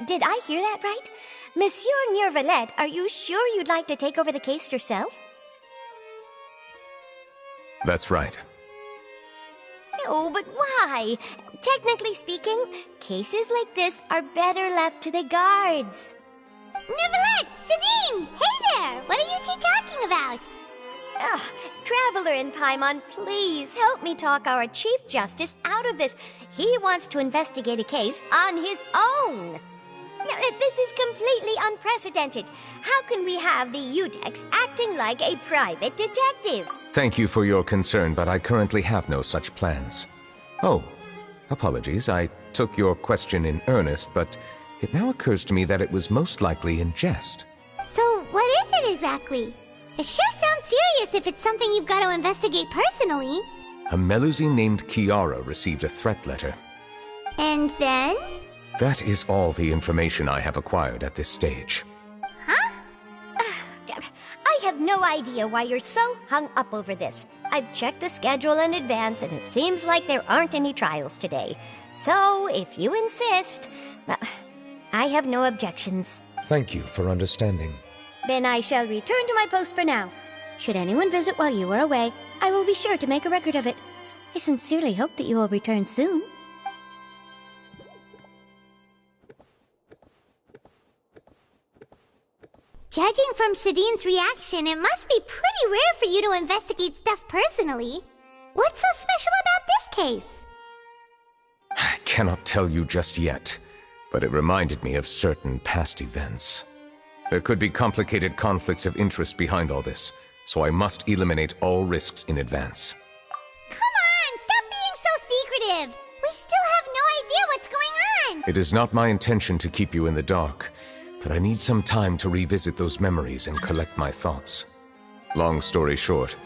Did I hear that right? Monsieur Neuvillette, are you sure you'd like to take over the case yourself? That's right. Oh, but why? Technically speaking, cases like this are better left to the guards. Neuvillette! Sidine! Hey there! What are you two talking about? Traveler in Paimon, please help me talk our Chief Justice out of this. He wants to investigate a case on his own. This is completely unprecedented. How can we have the Udex acting like a private detective? Thank you for your concern, but I currently have no such plans. Oh, apologies. I took your question in earnest, but it now occurs to me that it was most likely in jest. So, what is it exactly? It sure sounds serious if it's something you've got to investigate personally. A Melusine named Kiara received a threat letter. And then? That is all the information I have acquired at this stage. Huh? I have no idea why you're so hung up over this. I've checked the schedule in advance, and it seems like there aren't any trials today. So, if you insist, I have no objections. Thank you for understanding. Then I shall return to my post for now. Should anyone visit while you are away, I will be sure to make a record of it. I sincerely hope that you will return soon. Judging from Sidine's reaction, it must be pretty rare for you to investigate stuff personally. What's so special about this case? I cannot tell you just yet, but it reminded me of certain past events. There could be complicated conflicts of interest behind all this, so I must eliminate all risks in advance. Come on, stop being so secretive! We still have no idea what's going on! It is not my intention to keep you in the dark, but I need some time to revisit those memories and collect my thoughts. Long story short,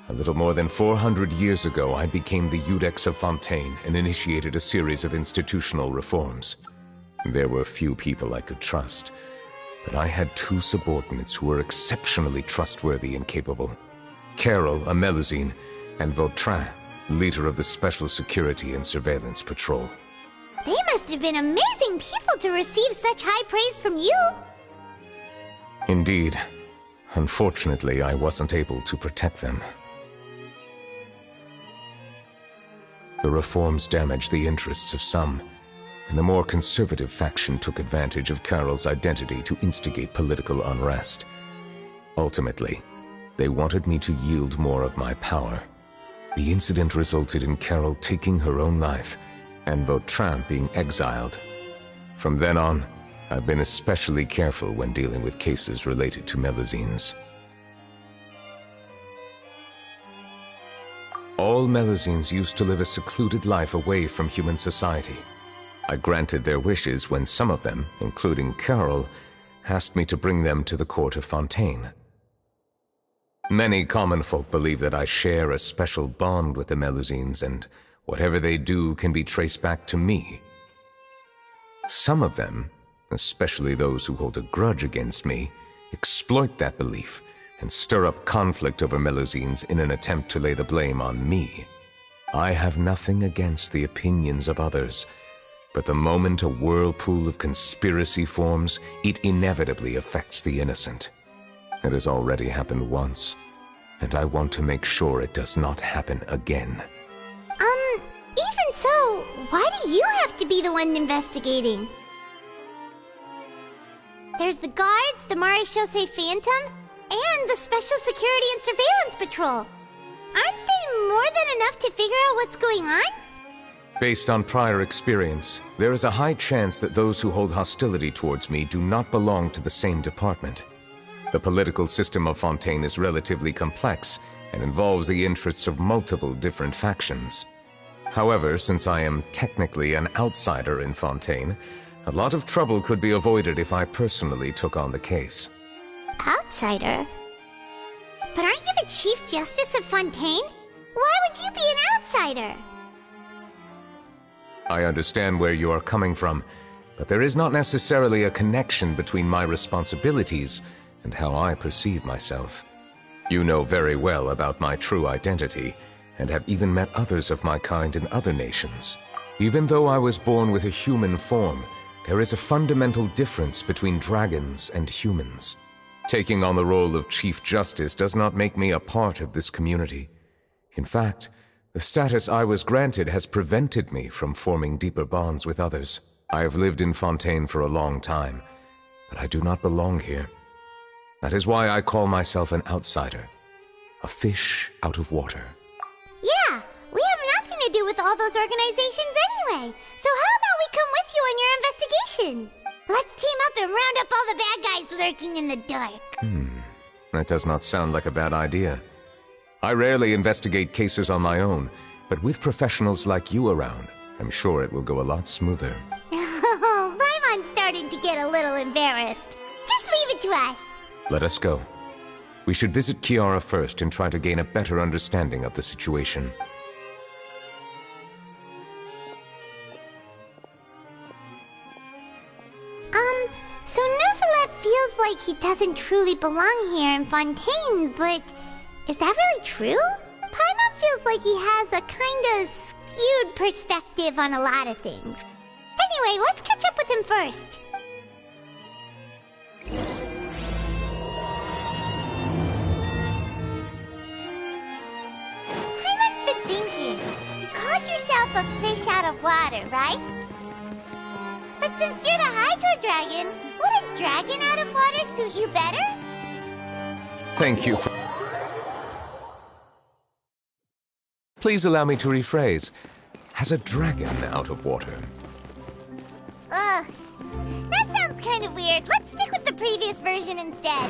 a little more than 400 years ago I became the Udex of Fontaine and initiated a series of institutional reforms. There were few people I could trust, but I had two subordinates who were exceptionally trustworthy and capable. Carol, a Melusine, and Vautrin, leader of the Special Security and Surveillance Patrol. They must have been amazing people to receive such high praise from you! Indeed. Unfortunately, I wasn't able to protect them. The reforms damaged the interests of some, and the more conservative faction took advantage of Carol's identity to instigate political unrest. Ultimately, they wanted me to yield more of my power. The incident resulted in Carol taking her own life, and Vautrin being exiled. From then on, I've been especially careful when dealing with cases related to Melusines. All Melusines used to live a secluded life away from human society. I granted their wishes when some of them, including Carol, asked me to bring them to the court of Fontaine. Many common folk believe that I share a special bond with the Melusines, and whatever they do can be traced back to me. Some of them, especially those who hold a grudge against me, exploit that belief and stir up conflict over Melusines in an attempt to lay the blame on me. I have nothing against the opinions of others, but the moment a whirlpool of conspiracy forms, it inevitably affects the innocent. It has already happened once, and I want to make sure it does not happen again. Even so, why do you have to be the one investigating? There's the guards, the Marechaussee Phantom, and the Special Security and Surveillance Patrol. Aren't they more than enough to figure out what's going on? Based on prior experience, there is a high chance that those who hold hostility towards me do not belong to the same department. The political system of Fontaine is relatively complex and involves the interests of multiple different factions. However, since I am technically an outsider in Fontaine, a lot of trouble could be avoided if I personally took on the case. Outsider? But aren't you the Chief Justice of Fontaine? Why would you be an outsider? I understand where you are coming from, but there is not necessarily a connection between my responsibilities and how I perceive myself. You know very well about my true identity, and have even met others of my kind in other nations. Even though I was born with a human form, There is a fundamental difference between dragons and humans. Taking on the role of Chief Justice does not make me a part of this community. In fact, the status I was granted has prevented me from forming deeper bonds with others. I have lived in Fontaine for a long time, but I do not belong here. That is why I call myself an outsider, a fish out of water. Yeah, we have nothing to do with all those organizations anyway. So how about we come with you on your investigation? Let's team up and round up all the bad guys lurking in the dark. That does not sound like a bad idea. I rarely investigate cases on my own, but with professionals like you around, I'm sure it will go a lot smoother. Oh, Paimon's starting to get a little embarrassed. Just leave it to us. Let us go. We should visit Kiara first and try to gain a better understanding of the situation. So Neuvillette feels like he doesn't truly belong here in Fontaine, but is that really true? Paimon feels like he has a kinda skewed perspective on a lot of things. Anyway, let's catch up with him first. Paimon's been thinking. You called yourself a fish out of water, right? But since you're the Hydro Dragon, would a dragon out of water suit you better? Thank you for... Please allow me to rephrase. Has a dragon out of water? Ugh. That sounds kind of weird. Let's stick with the previous version instead.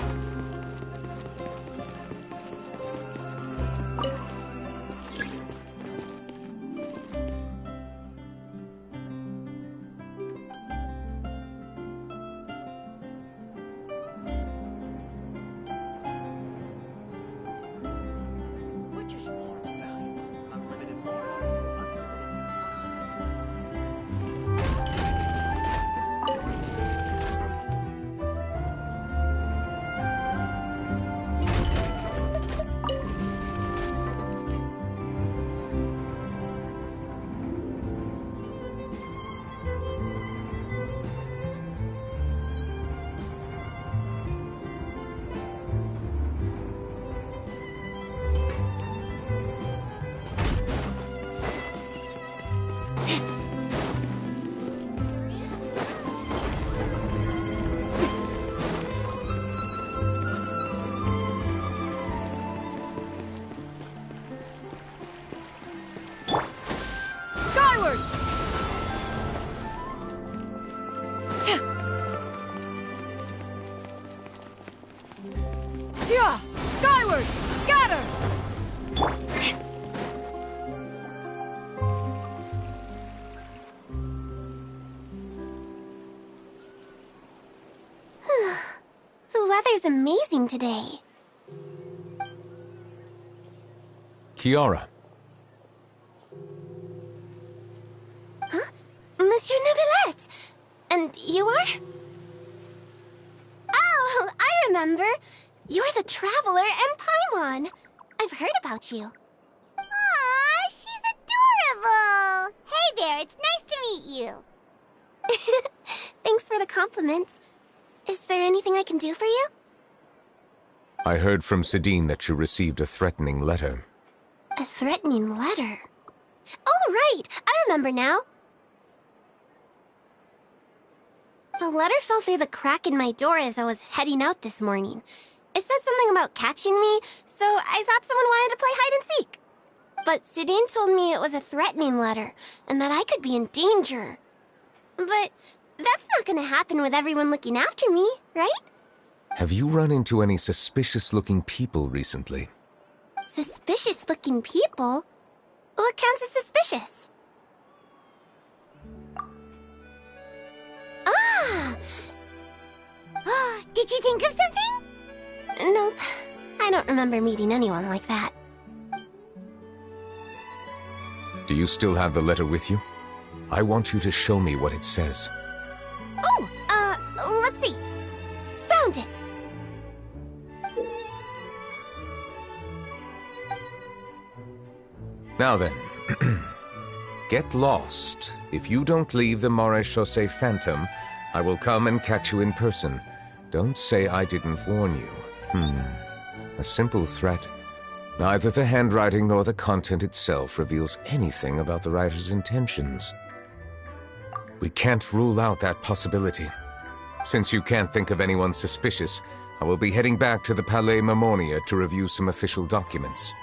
Yeah! Skyward! Scatter! The weather's amazing today. Kiara. Huh? Monsieur Neuvillette! And you are? Oh, I remember. You're the Traveler and Paimon. I've heard about you. Aw, she's adorable. Hey there, it's nice to meet you. Thanks for the compliment. Is there anything I can do for you? I heard from Sidine that you received a threatening letter. A threatening letter? Oh, right! I remember now. The letter fell through the crack in my door as I was heading out this morning. It said something about catching me, so I thought someone wanted to play hide and seek. But Sidine told me it was a threatening letter, and that I could be in danger. But that's not gonna happen with everyone looking after me, right? Have you run into any suspicious-looking people recently? Suspicious-looking people? What counts as suspicious? Ah! Did you think of something? Nope. I don't remember meeting anyone like that. Do you still have the letter with you? I want you to show me what it says. Oh, let's see. Found it! Now then, Get lost. If you don't leave the Maréchaussée Phantom, I will come and catch you in person. Don't say I didn't warn you. A simple threat. Neither the handwriting nor the content itself reveals anything about the writer's intentions. We can't rule out that possibility. Since you can't think of anyone suspicious, I will be heading back to the Palais Mermonia to review some official documents.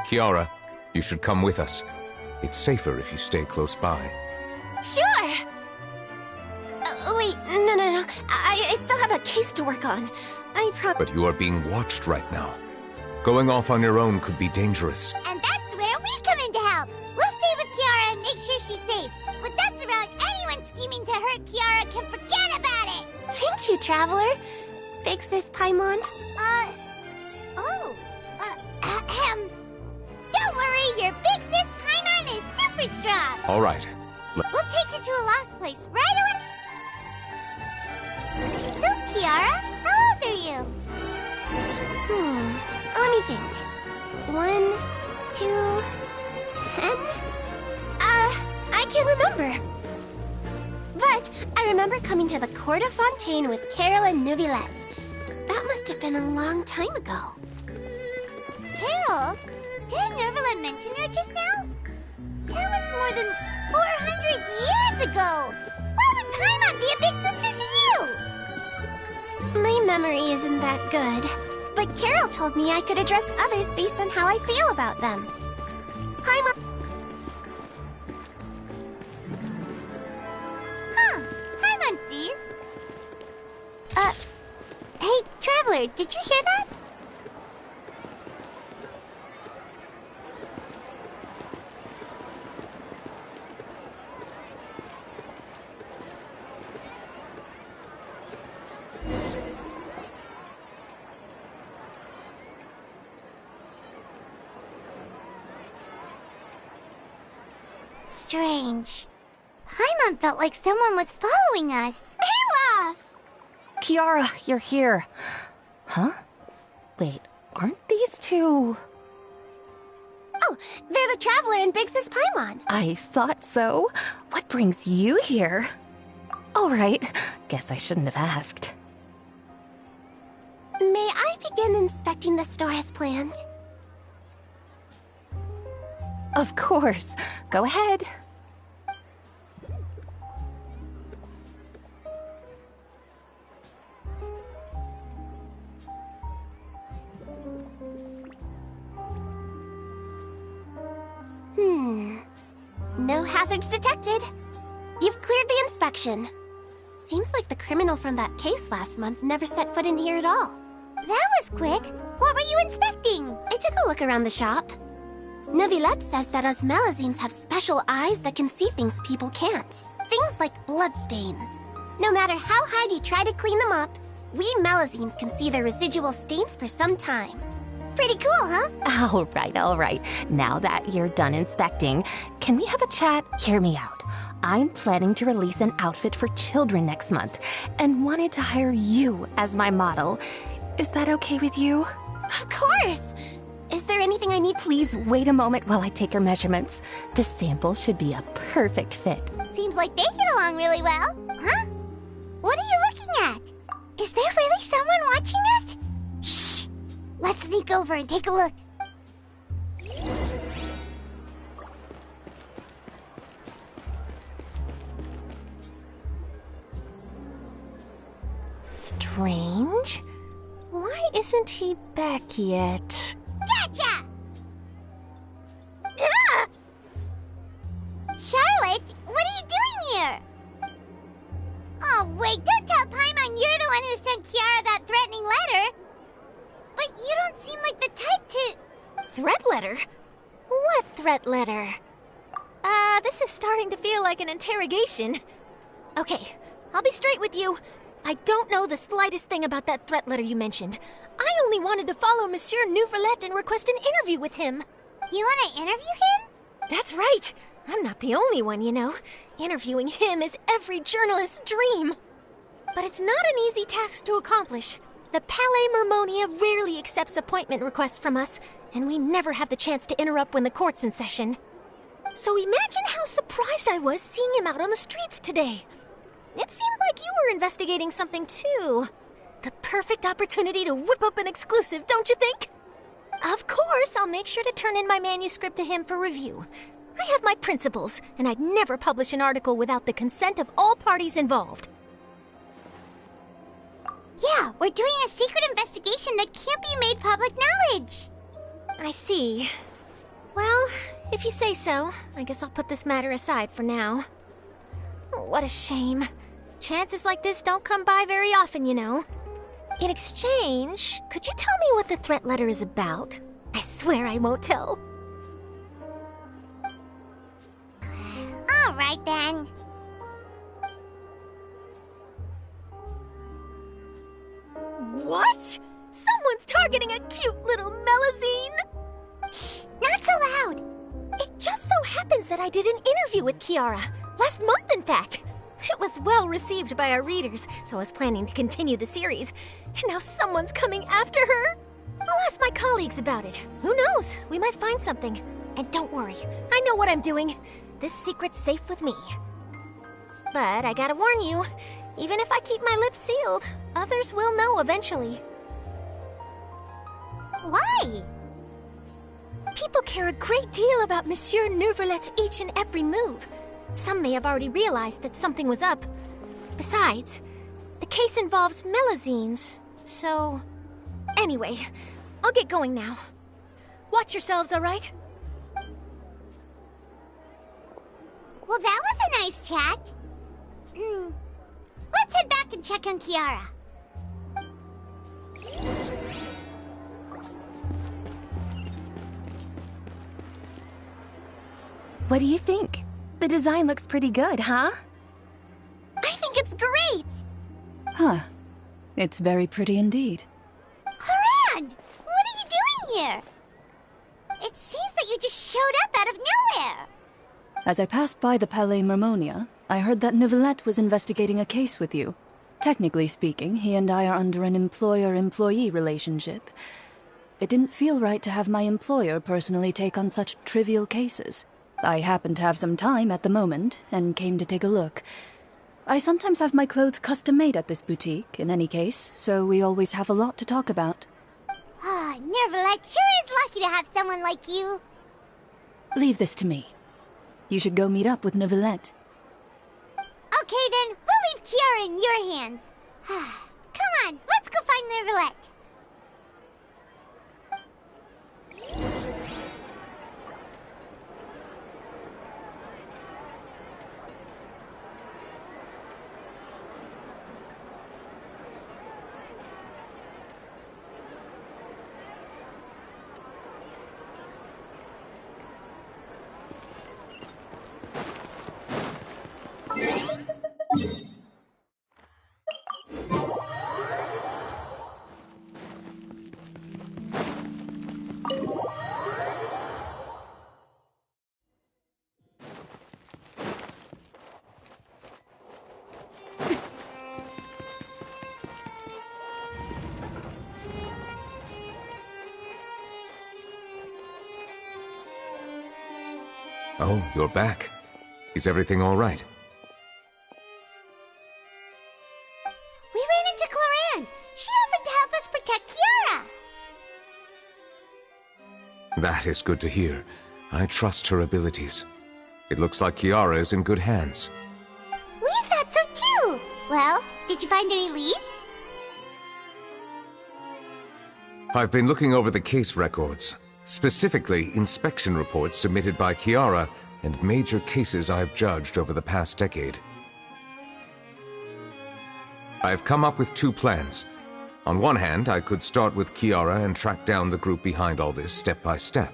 Kiara, you should come with us. It's safer if you stay close by. Sure! Wait, no. I still have a case to work on. But you are being watched right now. Going off on your own could be dangerous. And that's where we come in to help. We'll stay with Kiara and make sure she's safe. With us around, anyone scheming to hurt Kiara can forget about it. Thank you, Traveler. Big Sis Paimon. Don't worry, your big sis Paimon is super strong. All right. We'll take her to a lost place right away. So, Kiara, how old are you? Let me think. 1, 2, 10? I can't remember. But I remember coming to the Court of Fontaine with Carol and Neuvillette. That must have been a long time ago. Carol? Didn't Neuvillette mention her just now? That was more than 400 years ago. Why would Paimon be a big sister to you? My memory isn't that good. But Carol told me I could address others based on how I feel about them. Paimon... Paimon sees. Hey, Traveler, did you hear that? Strange. Paimon felt like someone was following us. Olaf! Kiara, you're here. Huh? Wait, aren't these two... Oh, they're the Traveler and Big Sis Paimon. I thought so. What brings you here? All right, guess I shouldn't have asked. May I begin inspecting the store as planned? Of course. Go ahead. No hazards detected. You've cleared the inspection. Seems like the criminal from that case last month never set foot in here at all. That was quick. What were you inspecting? I took a look around the shop. Neuvillette says that us Melazines have special eyes that can see things people can't. Things like bloodstains. No matter how hard you try to clean them up, we Melazines can see the residual stains for some time. Pretty cool, huh? All right. Now that you're done inspecting, can we have a chat? Hear me out. I'm planning to release an outfit for children next month and wanted to hire you as my model. Is that okay with you? Of course! Is there anything I need? Please wait a moment while I take your measurements. The sample should be a perfect fit. Seems like they get along really well. Huh? What are you looking at? Is there really someone watching us? Shh! Let's sneak over and take a look. Strange. Why isn't he back yet? Gotcha! Ah! Charlotte, what are you doing here? Oh, wait, don't tell Paimon you're the one who sent Kiara that threatening letter. But you don't seem like the type to... Threat letter? What threat letter? This is starting to feel like an interrogation. Okay, I'll be straight with you. I don't know the slightest thing about that threat letter you mentioned. I only wanted to follow Monsieur Neuvillette and request an interview with him. You want to interview him? That's right. I'm not the only one, you know. Interviewing him is every journalist's dream. But it's not an easy task to accomplish. The Palais Mermonia rarely accepts appointment requests from us, and we never have the chance to interrupt when the court's in session. So imagine how surprised I was seeing him out on the streets today. It seemed like you were investigating something too. The perfect opportunity to whip up an exclusive, don't you think? Of course, I'll make sure to turn in my manuscript to him for review. I have my principles, and I'd never publish an article without the consent of all parties involved. Yeah, we're doing a secret investigation that can't be made public knowledge. I see. Well, if you say so, I guess I'll put this matter aside for now. Oh, what a shame. Chances like this don't come by very often, you know. In exchange, could you tell me what the threat letter is about? I swear I won't tell. All right, then. What? Someone's targeting a cute little melazine? Shh, not so loud. It just so happens that I did an interview with Kiara. Last month, in fact. It was well received by our readers, so I was planning to continue the series. And now someone's coming after her. I'll ask my colleagues about it. Who knows? We might find something. And don't worry, I know what I'm doing. This secret's safe with me. But I gotta warn you, even if I keep my lips sealed, others will know eventually. Why? People care a great deal about Monsieur Neuvillette's each and every move. Some may have already realized that something was up. Besides, the case involves melazines, so... Anyway, I'll get going now. Watch yourselves, all right? Well, that was a nice chat. Let's head back and check on Kiara. What do you think? The design looks pretty good, huh? I think it's great! Huh. It's very pretty indeed. Haran! What are you doing here? It seems that you just showed up out of nowhere. As I passed by the Palais Mermonia, I heard that Neuvillette was investigating a case with you. Technically speaking, he and I are under an employer-employee relationship. It didn't feel right to have my employer personally take on such trivial cases. I happened to have some time at the moment, and came to take a look. I sometimes have my clothes custom-made at this boutique, in any case, so we always have a lot to talk about. Ah, Neuvillette sure is lucky to have someone like you. Leave this to me. You should go meet up with Neuvillette. Okay then, we'll leave Kiara in your hands. Come on, let's go find Neuvillette. Oh, you're back. Is everything all right? We ran into Cloran. She offered to help us protect Kiara. That is good to hear. I trust her abilities. It looks like Kiara is in good hands. We thought so too. Well, did you find any leads? I've been looking over the case records, specifically inspection reports submitted by Kiara and major cases I've judged over the past decade. I've come up with two plans. On one hand, I could start with Kiara and track down the group behind all this step by step.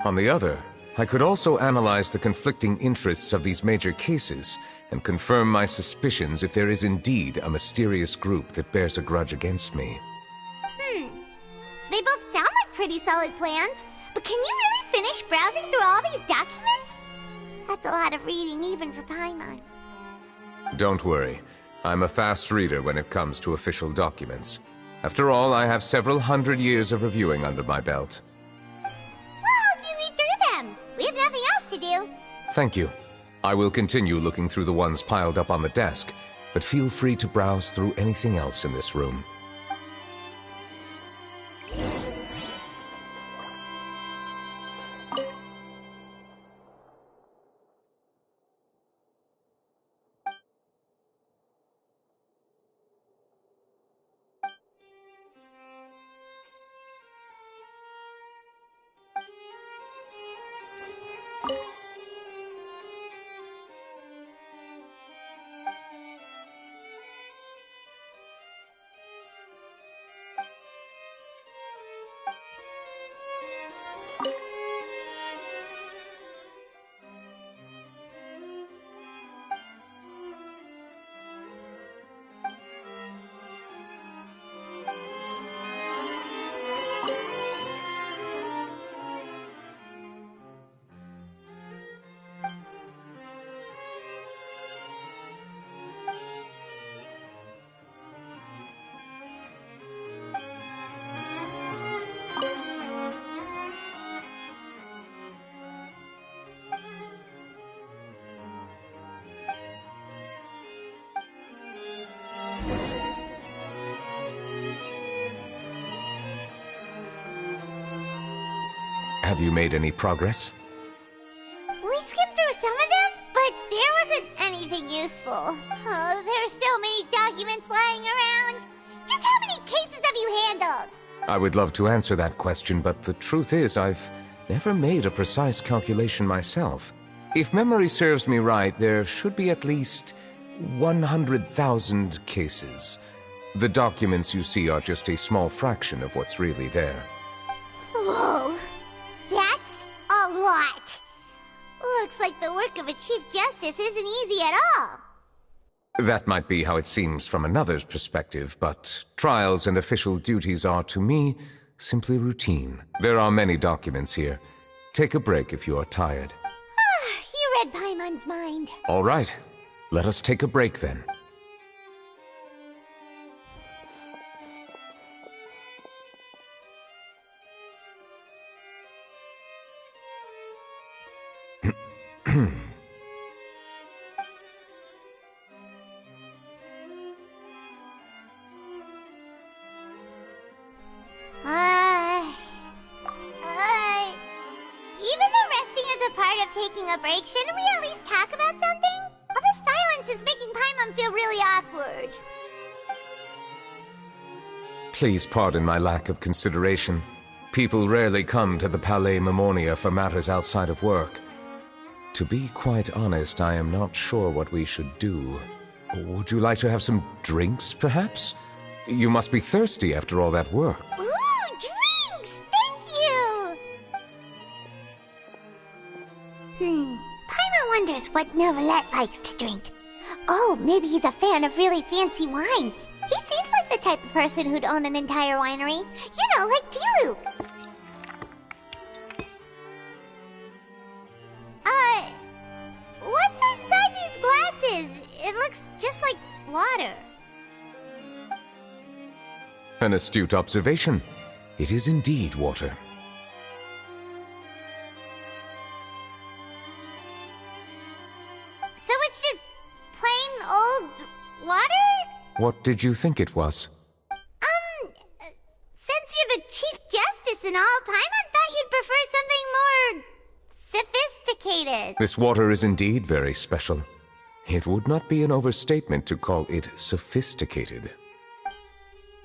On the other, I could also analyze the conflicting interests of these major cases and confirm my suspicions if there is indeed a mysterious group that bears a grudge against me. They both sound like pretty solid plans, but can you really finish browsing through all these documents? That's a lot of reading even for Paimon. Don't worry. I'm a fast reader when it comes to official documents. After all, I have several hundred years of reviewing under my belt. We'll help you read through them. We have nothing else to do. Thank you. I will continue looking through the ones piled up on the desk, but feel free to browse through anything else in this room. Have you made any progress? We skimmed through some of them, but there wasn't anything useful. Oh, there's so many documents lying around. Just how many cases have you handled? I would love to answer that question, but the truth is I've never made a precise calculation myself. If memory serves me right, there should be at least 100,000 cases. The documents you see are just a small fraction of what's really there. Whoa, that's a lot. Looks like the work of a Chief Justice isn't easy at all. That might be how it seems from another's perspective, but trials and official duties are, to me, simply routine. There are many documents here. Take a break if you are tired. You read Paimon's mind. All right. Let us take a break then. Even though resting is a part of taking a break, shouldn't we at least talk about something? All this silence is making Paimon feel really awkward. Please pardon my lack of consideration. People rarely come to the Palais Mermonia for matters outside of work. To be quite honest, I am not sure what we should do. Would you like to have some drinks, perhaps? You must be thirsty after all that work. Ooh, drinks! Thank you! Paimon wonders what Neuvillette likes to drink. Oh, maybe he's a fan of really fancy wines. He seems like the type of person who'd own an entire winery. You know, like Diluvies. What's inside these glasses? It looks just like water. An astute observation. It is indeed water. So it's just plain old water? What did you think it was? Since you're the Chief Justice and all, Paimon thought you'd prefer something more sophisticated. This water is indeed very special. It would not be an overstatement to call it sophisticated.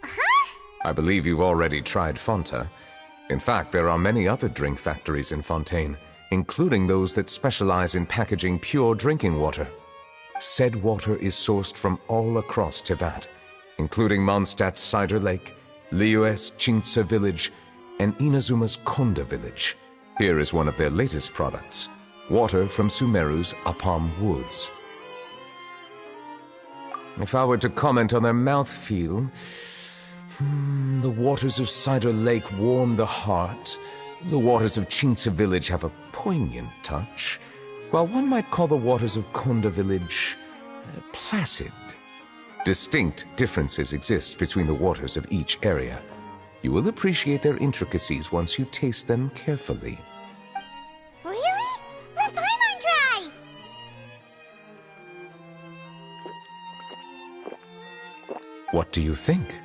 Huh? I believe you've already tried Fonta. In fact, there are many other drink factories in Fontaine, including those that specialize in packaging pure drinking water. Said water is sourced from all across Tevat, including Mondstadt's Cider Lake, Liyue's Chintsa village, and Inazuma's Konda village. Here is one of their latest products, water from Sumeru's Apam Woods. If I were to comment on their mouthfeel, the waters of Cider Lake warm the heart, the waters of Chintsa village have a poignant touch, while one might call the waters of Konda village placid. Distinct differences exist between the waters of each area. You will appreciate their intricacies once you taste them carefully. Really? Let Paimon try! What do you think?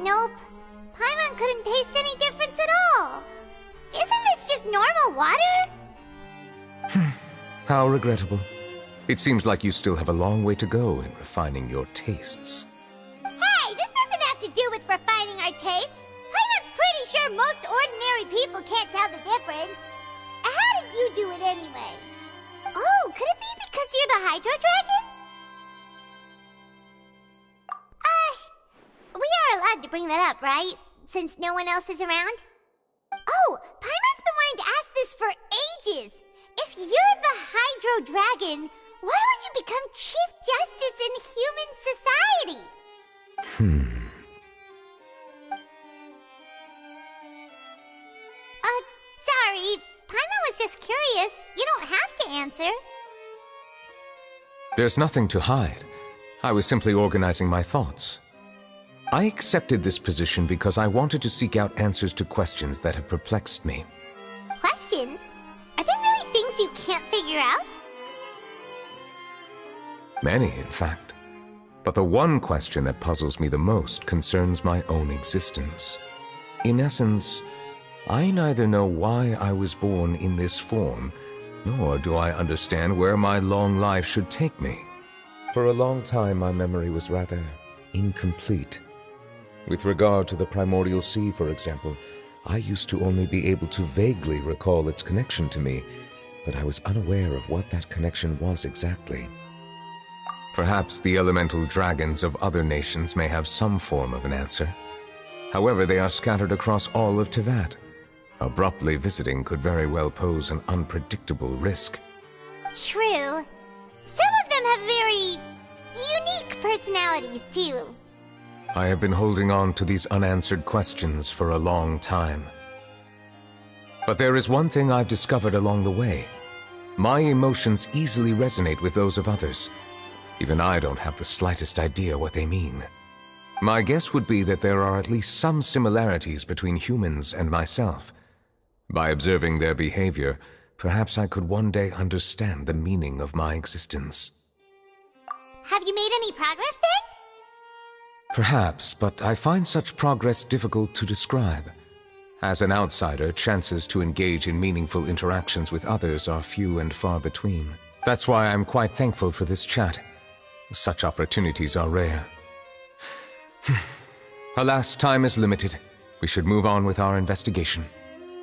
Nope. Paimon couldn't taste any difference at all. Isn't this just normal water? How regrettable. It seems like you still have a long way to go in refining your tastes. Hey, this doesn't have to do with refining our taste. Paimon's pretty sure most ordinary people can't tell the difference. How did you do it anyway? Oh, could it be because you're the Hydro Dragon? We are allowed to bring that up, right? Since no one else is around? Oh, Paimon's been wanting to ask this for ages. If you're the Hydro Dragon, why would you become Chief Justice in human society? Sorry. Paimon was just curious. You don't have to answer. There's nothing to hide. I was simply organizing my thoughts. I accepted this position because I wanted to seek out answers to questions that have perplexed me. Questions? Are there really things you can't figure out? Many, in fact. But the one question that puzzles me the most concerns my own existence. In essence, I neither know why I was born in this form, nor do I understand where my long life should take me. For a long time, my memory was rather incomplete. With regard to the primordial sea, for example, I used to only be able to vaguely recall its connection to me, but I was unaware of what that connection was exactly. Perhaps the elemental dragons of other nations may have some form of an answer. However, they are scattered across all of Teyvat. Abruptly visiting could very well pose an unpredictable risk. True. Some of them have very unique personalities, too. I have been holding on to these unanswered questions for a long time. But there is one thing I've discovered along the way. My emotions easily resonate with those of others. Even I don't have the slightest idea what they mean. My guess would be that there are at least some similarities between humans and myself. By observing their behavior, perhaps I could one day understand the meaning of my existence. Have you made any progress then? Perhaps, but I find such progress difficult to describe. As an outsider, chances to engage in meaningful interactions with others are few and far between. That's why I'm quite thankful for this chat. Such opportunities are rare. Alas, time is limited. We should move on with our investigation.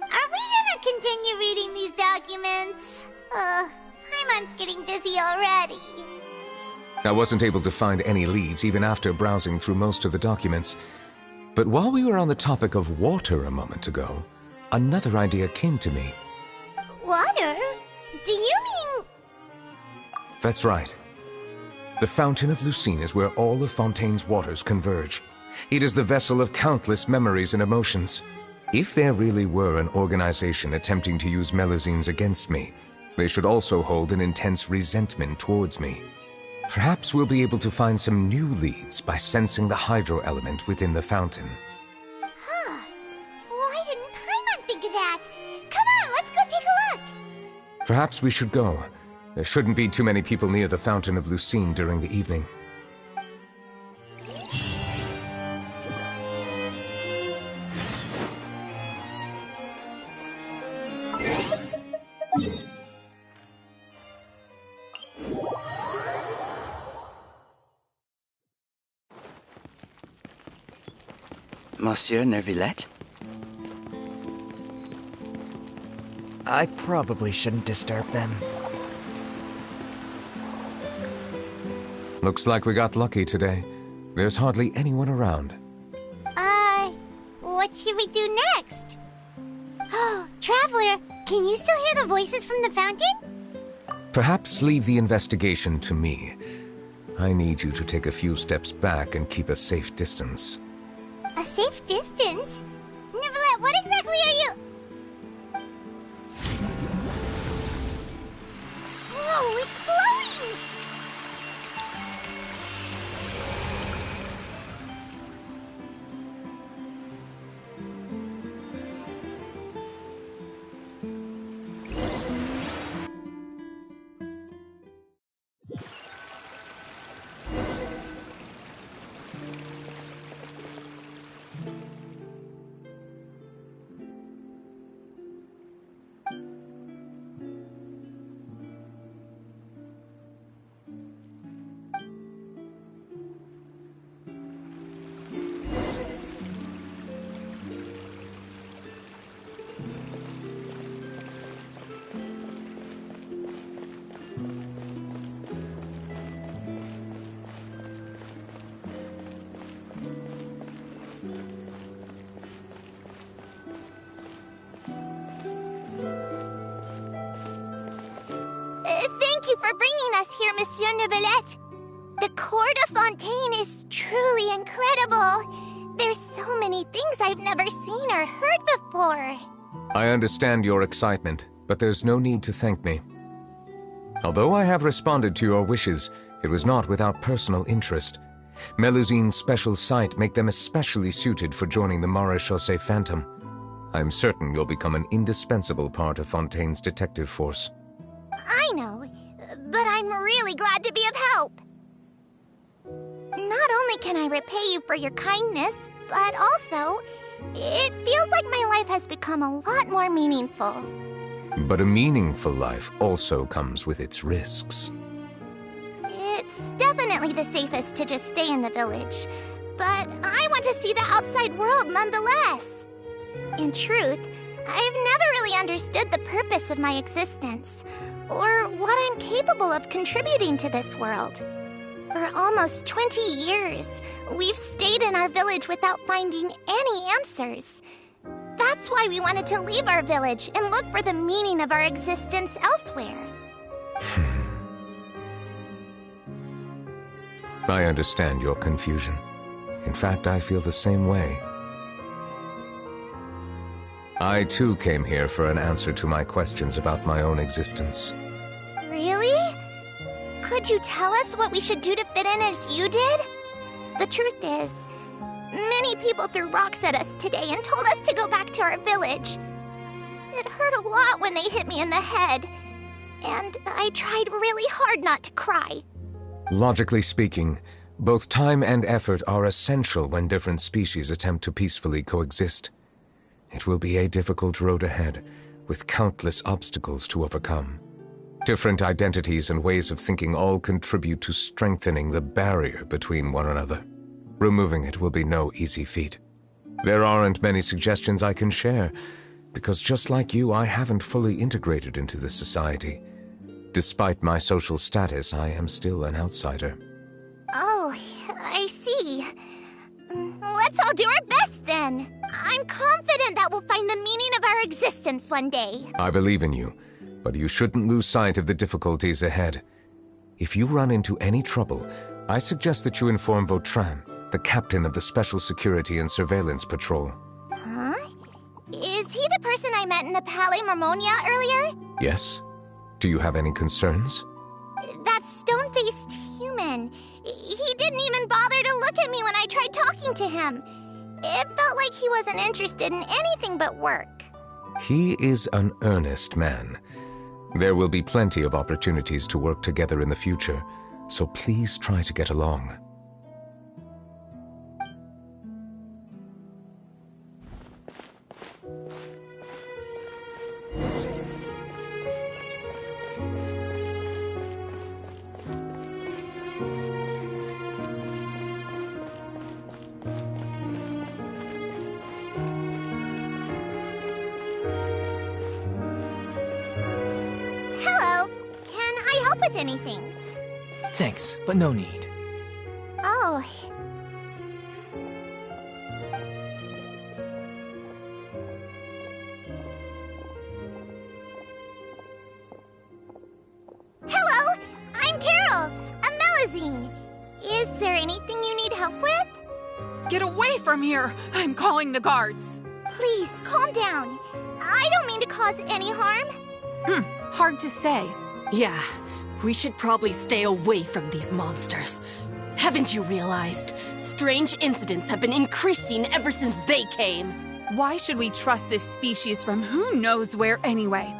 Are we gonna continue reading these documents? Paimon's getting dizzy already. I wasn't able to find any leads even after browsing through most of the documents. But while we were on the topic of water a moment ago, another idea came to me. Water? Do you mean... That's right. The Fountain of Lucine is where all of Fontaine's waters converge. It is the vessel of countless memories and emotions. If there really were an organization attempting to use Melusines against me, they should also hold an intense resentment towards me. Perhaps we'll be able to find some new leads by sensing the hydro element within the fountain. Huh. Why didn't Paimon think of that? Come on, let's go take a look! Perhaps we should go. There shouldn't be too many people near the Fountain of Lucine during the evening. Monsieur Neuvillette? I probably shouldn't disturb them. Looks like we got lucky today. There's hardly anyone around. What should we do next? Oh, Traveler, can you still hear the voices from the fountain? Perhaps leave the investigation to me. I need you to take a few steps back and keep a safe distance. A safe distance? Neuvillette, what exactly are you... Whoa, it's glowing! Thank you for bringing us here, Monsieur Neuvillette. The Court of Fontaine is truly incredible. There's so many things I've never seen or heard before. I understand your excitement, but there's no need to thank me. Although I have responded to your wishes, it was not without personal interest. Melusine's special sight make them especially suited for joining the Maréchaussée Phantom. I'm certain you'll become an indispensable part of Fontaine's detective force. I know, but I'm really glad to be of help. Not only can I repay you for your kindness, but also, it feels like my life has become a lot more meaningful. But a meaningful life also comes with its risks. It's definitely the safest to just stay in the village, but I want to see the outside world nonetheless. In truth, I've never really understood the purpose of my existence, or what I'm capable of contributing to this world. For almost 20 years, we've stayed in our village without finding any answers. That's why we wanted to leave our village and look for the meaning of our existence elsewhere. I understand your confusion. In fact, I feel the same way. I too came here for an answer to my questions about my own existence. Really? Could you tell us what we should do to fit in as you did? The truth is, many people threw rocks at us today and told us to go back to our village. It hurt a lot when they hit me in the head, and I tried really hard not to cry. Logically speaking, both time and effort are essential when different species attempt to peacefully coexist. It will be a difficult road ahead, with countless obstacles to overcome. Different identities and ways of thinking all contribute to strengthening the barrier between one another. Removing it will be no easy feat. There aren't many suggestions I can share, because just like you, I haven't fully integrated into this society. Despite my social status, I am still an outsider. Oh, I see. Let's all do our best then. I'm confident that we'll find the meaning of our existence one day. I believe in you, but you shouldn't lose sight of the difficulties ahead. If you run into any trouble, I suggest that you inform Vautrin, the captain of the Special Security and Surveillance Patrol. Huh? Is he the person I met in the Palais Marmonia earlier? Yes? Do you have any concerns? That stone-faced human. He didn't even bother to look at me when I tried talking to him. It felt like he wasn't interested in anything but work. He is an earnest man. There will be plenty of opportunities to work together in the future, so please try to get along. With anything. Thanks, but no need. Oh. Hello, I'm Carol, a Melusine. Is there anything you need help with? Get away from here! I'm calling the guards. Please, calm down. I don't mean to cause any harm. Hard to say. Yeah, we should probably stay away from these monsters. Haven't you realized? Strange incidents have been increasing ever since they came. Why should we trust this species from who knows where anyway?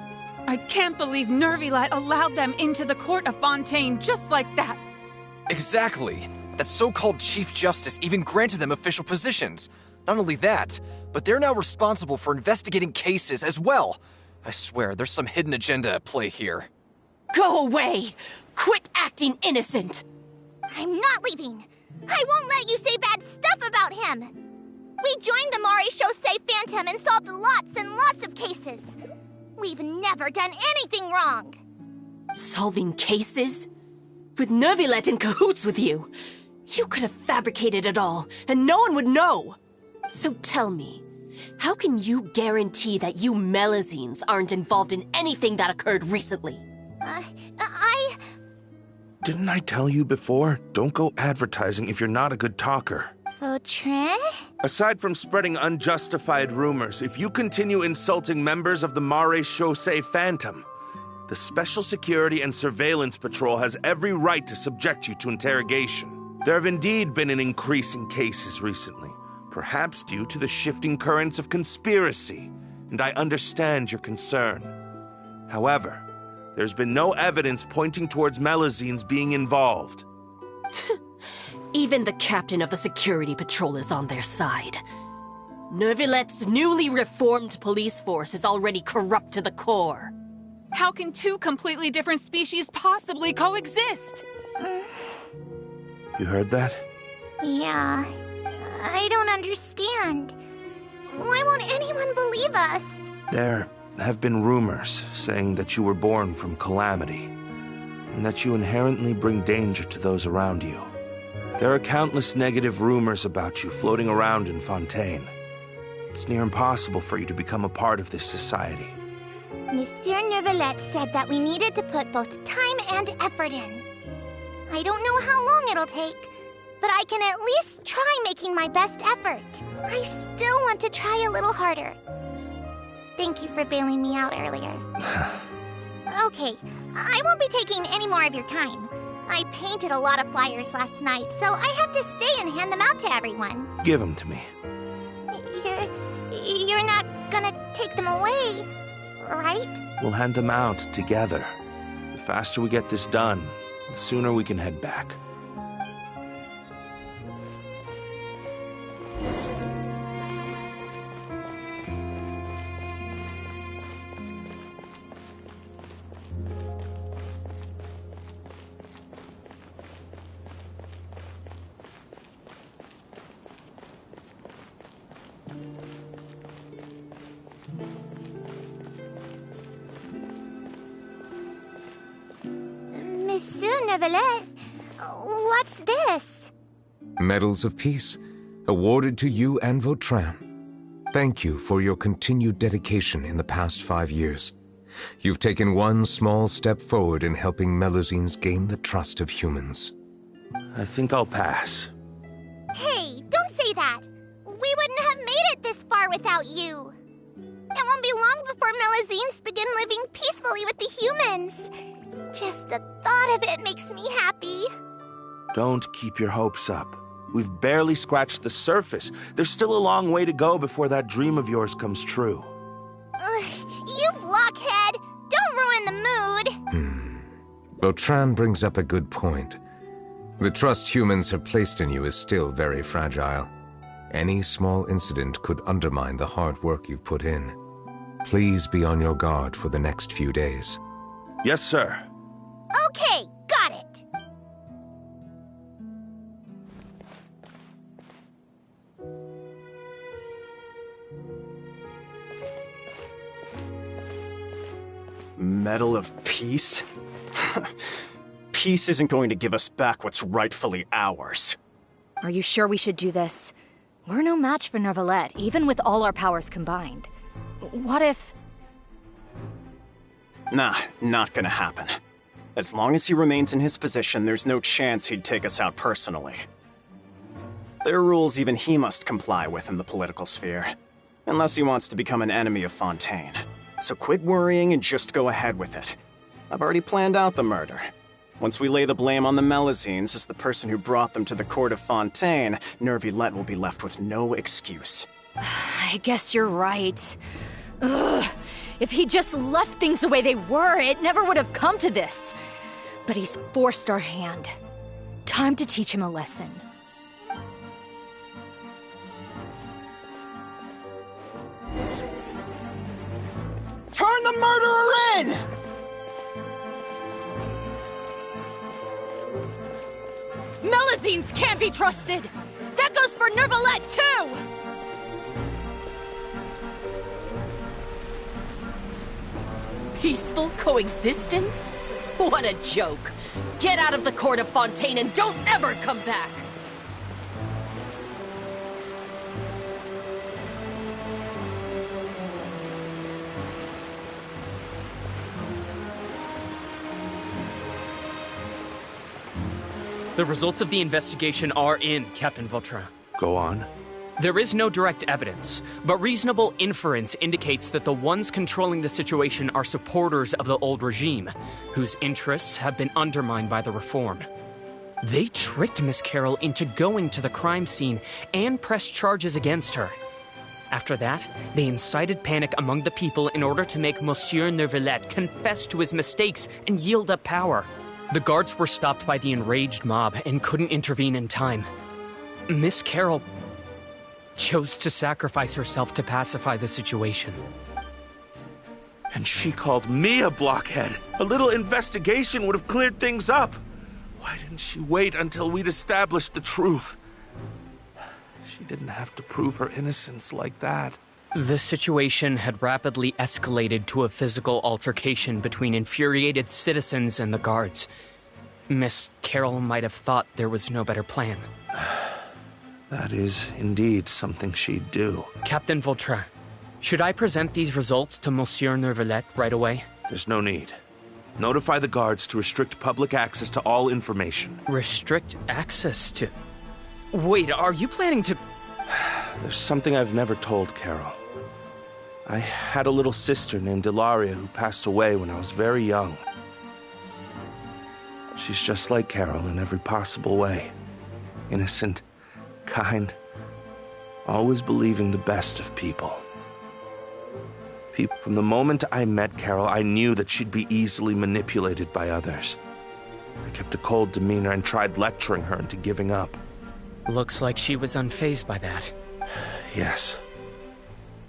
I can't believe Neuvillette allowed them into the Court of Fontaine just like that. Exactly. That so-called Chief Justice even granted them official positions. Not only that, but they're now responsible for investigating cases as well. I swear, there's some hidden agenda at play here. Go away! Quit acting innocent! I'm not leaving. I won't let you say bad stuff about him. We joined the Maréchaussée Phantom and solved lots and lots of cases. We've never done anything wrong. Solving cases? With Neuvillette in cahoots with you? You could have fabricated it all, and no one would know. So tell me, how can you guarantee that you Melazines aren't involved in anything that occurred recently? Didn't I tell you before? Don't go advertising if you're not a good talker. Vautrin? Aside from spreading unjustified rumors, if you continue insulting members of the Mare Chaussee Phantom, the Special Security and Surveillance Patrol has every right to subject you to interrogation. There have indeed been an increase in cases recently, perhaps due to the shifting currents of conspiracy, and I understand your concern. However, there's been no evidence pointing towards Melazines being involved. Even the captain of the security patrol is on their side. Neuvillette's newly reformed police force is already corrupt to the core. How can two completely different species possibly coexist? You heard that? Yeah. I don't understand. Why won't anyone believe us? There have been rumors saying that you were born from calamity, and that you inherently bring danger to those around you. There are countless negative rumors about you floating around in Fontaine. It's near impossible for you to become a part of this society. Monsieur Neuvillette said that we needed to put both time and effort in. I don't know how long it'll take, but I can at least try making my best effort. I still want to try a little harder. Thank you for bailing me out earlier. Okay, I won't be taking any more of your time. I painted a lot of flyers last night, so I have to stay and hand them out to everyone. Give them to me. You're not gonna take them away, right? We'll hand them out together. The faster we get this done, the sooner we can head back. Monsieur Neuvillette, what's this? Medals of Peace, awarded to you and Vautrin. Thank you for your continued dedication in the past 5 years. You've taken one small step forward in helping Melazines gain the trust of humans. I think I'll pass. Hey, don't say that! We wouldn't have made it this far without you! It won't be long before Melazines begin living peacefully with the humans. Just the thought of it makes me happy. Don't keep your hopes up. We've barely scratched the surface. There's still a long way to go before that dream of yours comes true. You blockhead! Don't ruin the mood! Vautrin brings up a good point. The trust humans have placed in you is still very fragile. Any small incident could undermine the hard work you've put in. Please be on your guard for the next few days. Yes, sir. Okay, got it! Medal of Peace? Peace isn't going to give us back what's rightfully ours. Are you sure we should do this? We're no match for Neuvillette, even with all our powers combined. What if... Nah, not gonna happen. As long as he remains in his position, there's no chance he'd take us out personally. There are rules even he must comply with in the political sphere. Unless he wants to become an enemy of Fontaine. So quit worrying and just go ahead with it. I've already planned out the murder. Once we lay the blame on the Melazines as the person who brought them to the court of Fontaine, Neuvillette will be left with no excuse. I guess you're right. Ugh. If he just left things the way they were, it never would have come to this. But he's forced our hand. Time to teach him a lesson. Turn the murderer in! Melazines can't be trusted! That goes for Neuvillette, too! Peaceful coexistence? What a joke! Get out of the court of Fontaine and don't ever come back! The results of the investigation are in, Captain Vautrin. Go on. There is no direct evidence, but reasonable inference indicates that the ones controlling the situation are supporters of the old regime, whose interests have been undermined by the reform. They tricked Miss Carroll into going to the crime scene and pressed charges against her. After that, they incited panic among the people in order to make Monsieur Neuvillette confess to his mistakes and yield up power. The guards were stopped by the enraged mob and couldn't intervene in time. Miss Carroll chose to sacrifice herself to pacify the situation. And she called me a blockhead. A little investigation would have cleared things up. Why didn't she wait until we'd established the truth? She didn't have to prove her innocence like that. The situation had rapidly escalated to a physical altercation between infuriated citizens and the guards. Miss Carroll might have thought there was no better plan. That is indeed something she'd do. Captain Vautrin, should I present these results to Monsieur Neuvillette right away? There's no need. Notify the guards to restrict public access to all information. Restrict access to... Wait, are you planning to... There's something I've never told Carol. I had a little sister named Ilaria who passed away when I was very young. She's just like Carol in every possible way. Innocent, kind, always believing the best of people. From the moment I met Carol, I knew that she'd be easily manipulated by others. I kept a cold demeanor and tried lecturing her into giving up. Looks like she was unfazed by that. Yes.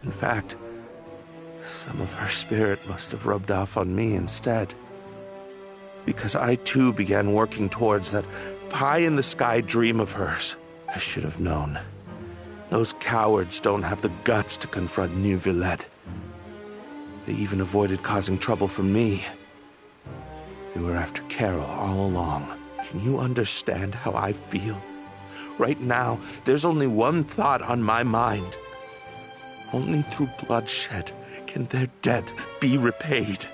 In fact, some of her spirit must have rubbed off on me instead. Because I too began working towards that pie-in-the-sky dream of hers. I should have known. Those cowards don't have the guts to confront Neuvillette. They even avoided causing trouble for me. They were after Carol all along. Can you understand how I feel? Right now, there's only one thought on my mind. Only through bloodshed can their debt be repaid.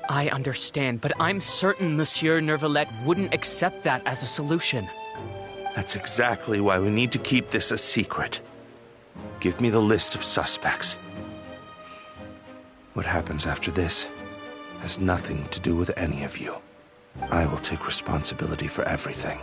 I understand, but I'm certain Monsieur Neuvillette wouldn't accept that as a solution. That's exactly why we need to keep this a secret. Give me the list of suspects. What happens after this has nothing to do with any of you. I will take responsibility for everything.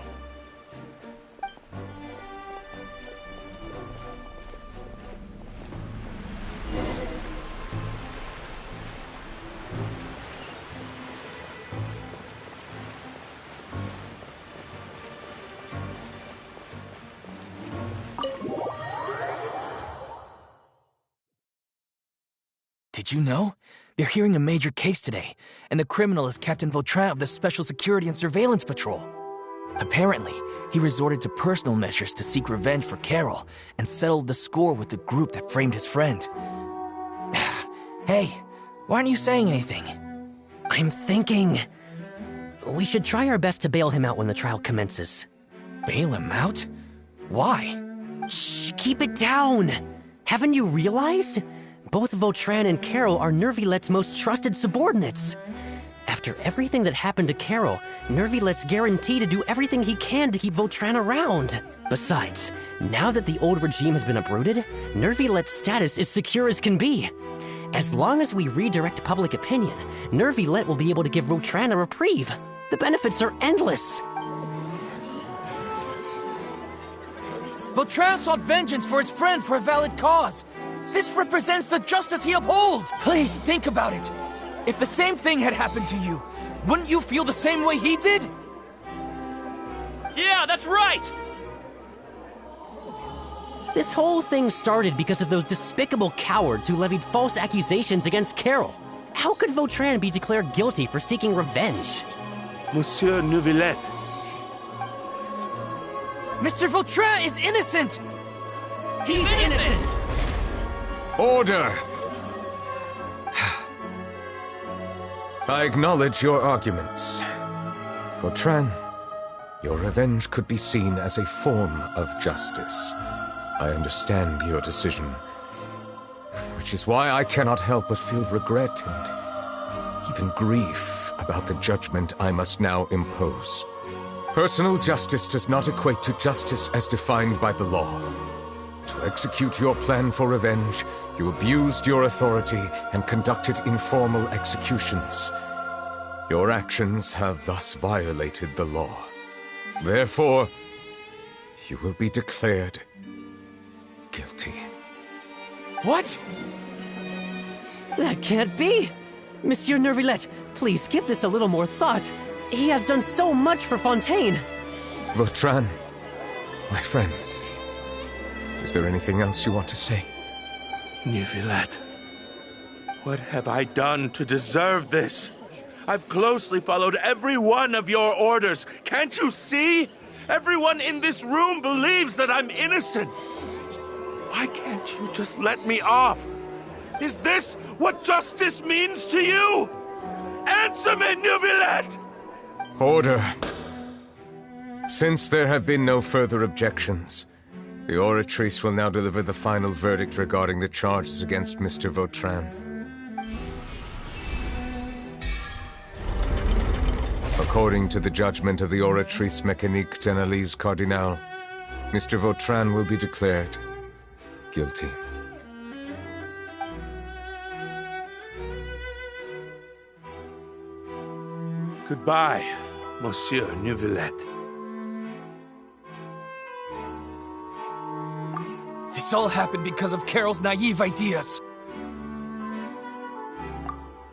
Did you know? They're hearing a major case today, and the criminal is Captain Vautrin of the Special Security and Surveillance Patrol. Apparently, he resorted to personal measures to seek revenge for Carol and settled the score with the group that framed his friend. Hey, why aren't you saying anything? I'm thinking... we should try our best to bail him out when the trial commences. Bail him out? Why? Shh, keep it down! Haven't you realized? Both Vautrin and Carol are Neuvillette's most trusted subordinates. After everything that happened to Carol, Neuvillette's guaranteed to do everything he can to keep Vautrin around. Besides, now that the old regime has been uprooted, Neuvillette's status is secure as can be. As long as we redirect public opinion, Neuvillette will be able to give Vautrin a reprieve. The benefits are endless. Vautrin sought vengeance for his friend for a valid cause. This represents the justice he upholds! Please, think about it. If the same thing had happened to you, wouldn't you feel the same way he did? Yeah, that's right! This whole thing started because of those despicable cowards who levied false accusations against Carol. How could Vautrin be declared guilty for seeking revenge? Monsieur Neuvillette. Mr. Vautrin is innocent! He's innocent! Order! I acknowledge your arguments. Vautrin, your revenge could be seen as a form of justice. I understand your decision, which is why I cannot help but feel regret and even grief about the judgment I must now impose. Personal justice does not equate to justice as defined by the law. To execute your plan for revenge, you abused your authority and conducted informal executions. Your actions have thus violated the law. Therefore, you will be declared guilty. What? That can't be! Monsieur Neuvillette, please give this a little more thought. He has done so much for Fontaine. Vautrin, my friend, is there anything else you want to say? Neuvillette, what have I done to deserve this? I've closely followed every one of your orders. Can't you see? Everyone in this room believes that I'm innocent. Why can't you just let me off? Is this what justice means to you? Answer me, Neuvillette! Order. Since there have been no further objections, the Oratrice will now deliver the final verdict regarding the charges against Mr. Vautrin. According to the judgment of the Oratrice Mécanique d'Analyse Cardinale, Mr. Vautrin will be declared guilty. Goodbye, Monsieur Neuvillette. This all happened because of Carol's naive ideas.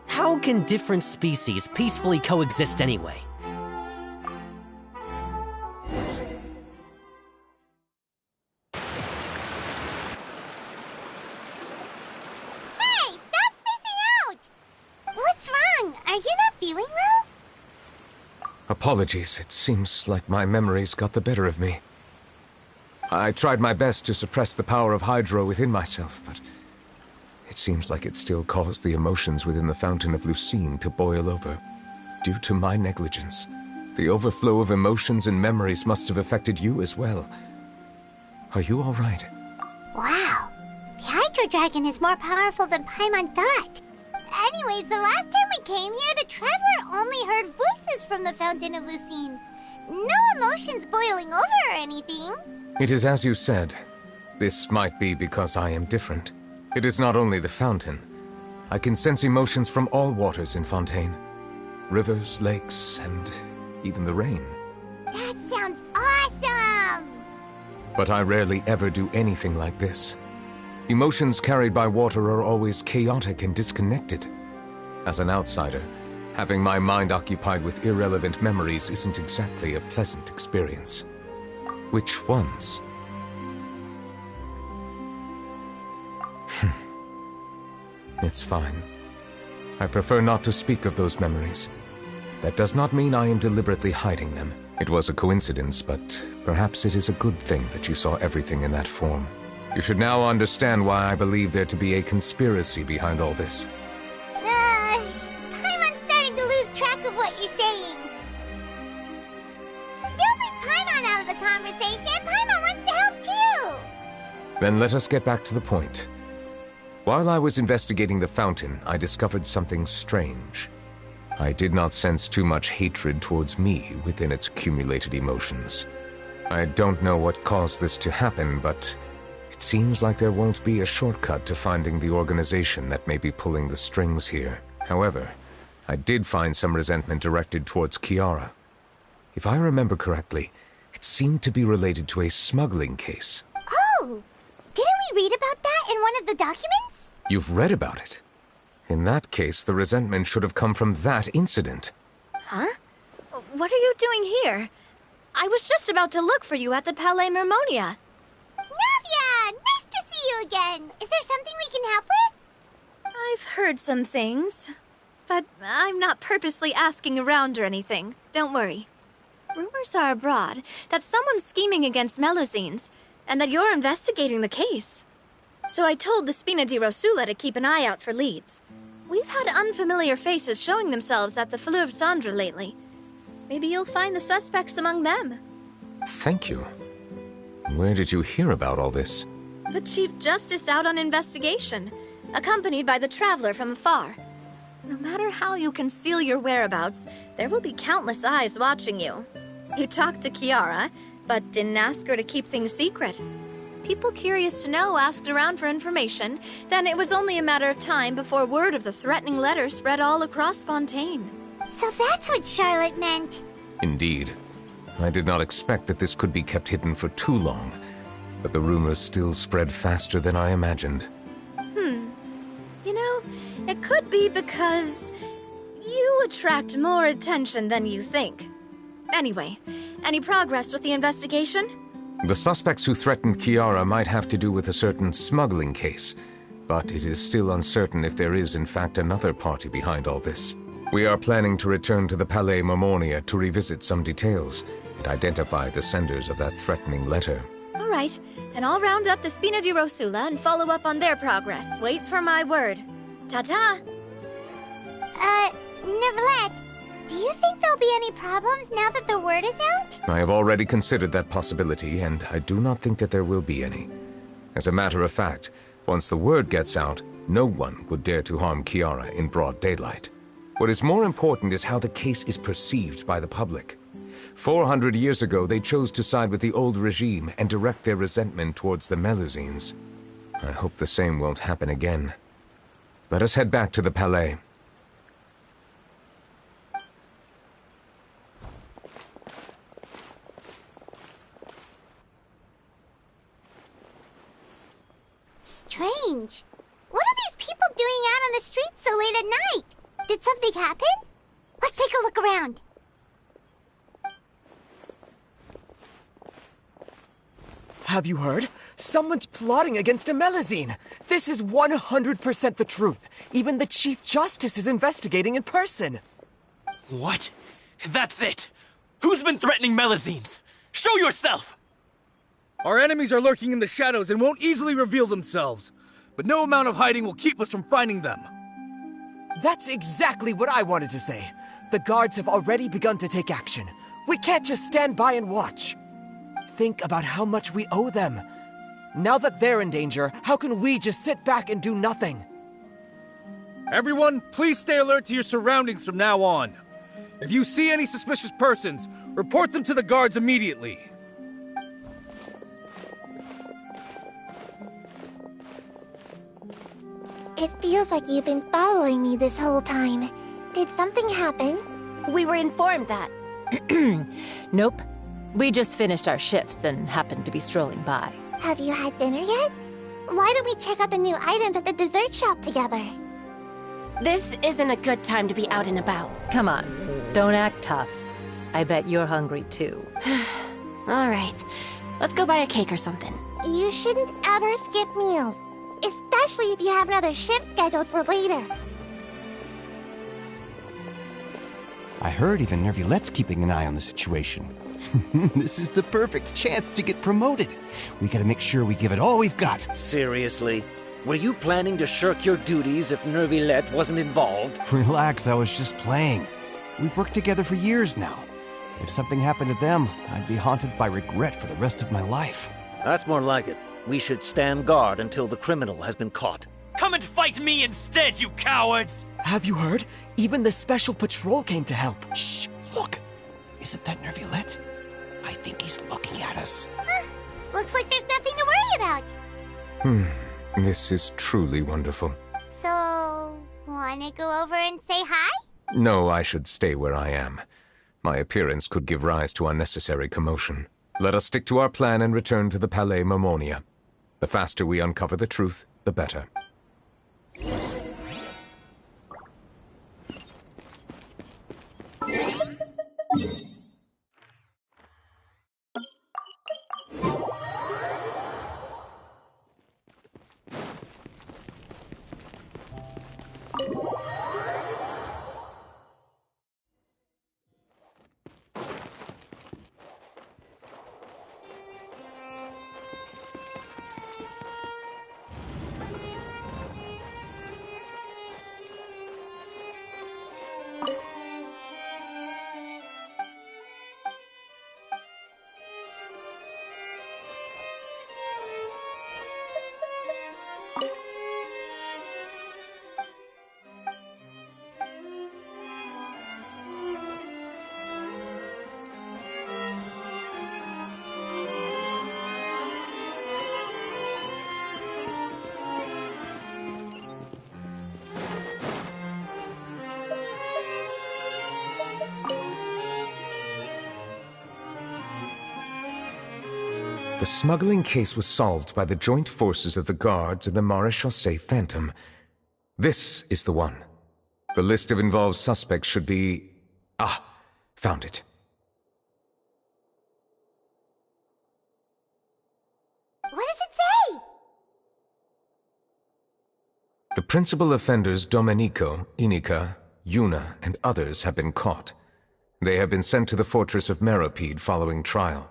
How can different species peacefully coexist anyway? Hey, stop spacing out! What's wrong? Are you not feeling well? Apologies, it seems like my memories got the better of me. I tried my best to suppress the power of Hydro within myself, but it seems like it still caused the emotions within the Fountain of Lucine to boil over. Due to my negligence, the overflow of emotions and memories must have affected you as well. Are you all right? Wow. The Hydro Dragon is more powerful than Paimon thought. Anyways, the last time we came here, the Traveler only heard voices from the Fountain of Lucine. No emotions boiling over or anything. It is as you said. This might be because I am different. It is not only the fountain. I can sense emotions from all waters in Fontaine. Rivers, lakes, and even the rain. That sounds awesome! But I rarely ever do anything like this. Emotions carried by water are always chaotic and disconnected. As an outsider, having my mind occupied with irrelevant memories isn't exactly a pleasant experience. Which ones? It's fine. I prefer not to speak of those memories. That does not mean I am deliberately hiding them. It was a coincidence, but perhaps it is a good thing that you saw everything in that form. You should now understand why I believe there to be a conspiracy behind all this. Paimon's starting to lose track of what you're saying. Don't leave Paimon out of the conversation. Paimon wants to help too. Then let us get back to the point. While I was investigating the fountain, I discovered something strange. I did not sense too much hatred towards me within its accumulated emotions. I don't know what caused this to happen, but it seems like there won't be a shortcut to finding the organization that may be pulling the strings here. However, I did find some resentment directed towards Kiara. If I remember correctly, it seemed to be related to a smuggling case. Oh! Didn't we read about that in one of the documents? You've read about it? In that case, the resentment should have come from that incident. Huh? What are you doing here? I was just about to look for you at the Palais Mermonia. Navia! Nice to see you again! Is there something we can help with? I've heard some things, but I'm not purposely asking around or anything. Don't worry. Rumors are abroad that someone's scheming against Melusines, and that you're investigating the case. So I told the Spina di Rosula to keep an eye out for leads. We've had unfamiliar faces showing themselves at the Fleuve Cendre lately. Maybe you'll find the suspects among them. Thank you. Where did you hear about all this? The Chief Justice out on investigation, accompanied by the Traveler from afar. No matter how you conceal your whereabouts, there will be countless eyes watching you. You talked to Kiara, but didn't ask her to keep things secret. People curious to know asked around for information, then it was only a matter of time before word of the threatening letter spread all across Fontaine. So that's what Charlotte meant. Indeed. I did not expect that this could be kept hidden for too long, but the rumors still spread faster than I imagined. You know, it could be because you attract more attention than you think. Anyway, any progress with the investigation? The suspects who threatened Kiara might have to do with a certain smuggling case, but it is still uncertain if there is in fact another party behind all this. We are planning to return to the Palais Marmonia to revisit some details and identify the senders of that threatening letter. All right, then I'll round up the Spina di Rosula and follow up on their progress. Wait for my word. Ta-ta! Neuvillette, do you think there'll be any problems now that the word is out? I have already considered that possibility, and I do not think that there will be any. As a matter of fact, once the word gets out, no one would dare to harm Kiara in broad daylight. What is more important is how the case is perceived by the public. 400 years ago, they chose to side with the old regime and direct their resentment towards the Melusines. I hope the same won't happen again. Let us head back to the Palais. Strange. What are these people doing out on the streets so late at night? Did something happen? Let's take a look around. Have you heard? Someone's plotting against a Melusine. This is 100% the truth. Even the Chief Justice is investigating in person. What? That's it! Who's been threatening Melusines? Show yourself! Our enemies are lurking in the shadows and won't easily reveal themselves. But no amount of hiding will keep us from finding them. That's exactly what I wanted to say. The guards have already begun to take action. We can't just stand by and watch. Think about how much we owe them. Now that they're in danger, how can we just sit back and do nothing? Everyone, please stay alert to your surroundings from now on. If you see any suspicious persons, report them to the guards immediately. It feels like you've been following me this whole time. Did something happen? We were informed that. Nope. We just finished our shifts and happened to be strolling by. Have you had dinner yet? Why don't we check out the new items at the dessert shop together? This isn't a good time to be out and about. Come on, don't act tough. I bet you're hungry too. All right, let's go buy a cake or something. You shouldn't ever skip meals, especially if you have another shift scheduled for later. I heard even Neuvillette's keeping an eye on the situation. This is the perfect chance to get promoted. We gotta make sure we give it all we've got. Seriously? Were you planning to shirk your duties if Neuvillette wasn't involved? Relax, I was just playing. We've worked together for years now. If something happened to them, I'd be haunted by regret for the rest of my life. That's more like it. We should stand guard until the criminal has been caught. Come and fight me instead, you cowards! Have you heard? Even the Special Patrol came to help. Shh! Look! Isn't that Neuvillette? I think he's looking at us. Looks like there's nothing to worry about. This is truly wonderful. So, wanna go over and say hi? No, I should stay where I am. My appearance could give rise to unnecessary commotion. Let us stick to our plan and return to the Palais Marmonia. The faster we uncover the truth, the better. The smuggling case was solved by the joint forces of the guards and the Maréchaussée Phantom. This is the one. The list of involved suspects should be... Ah, found it. What does it say? The principal offenders Domenico, Inica, Yuna, and others have been caught. They have been sent to the fortress of Meropide following trial.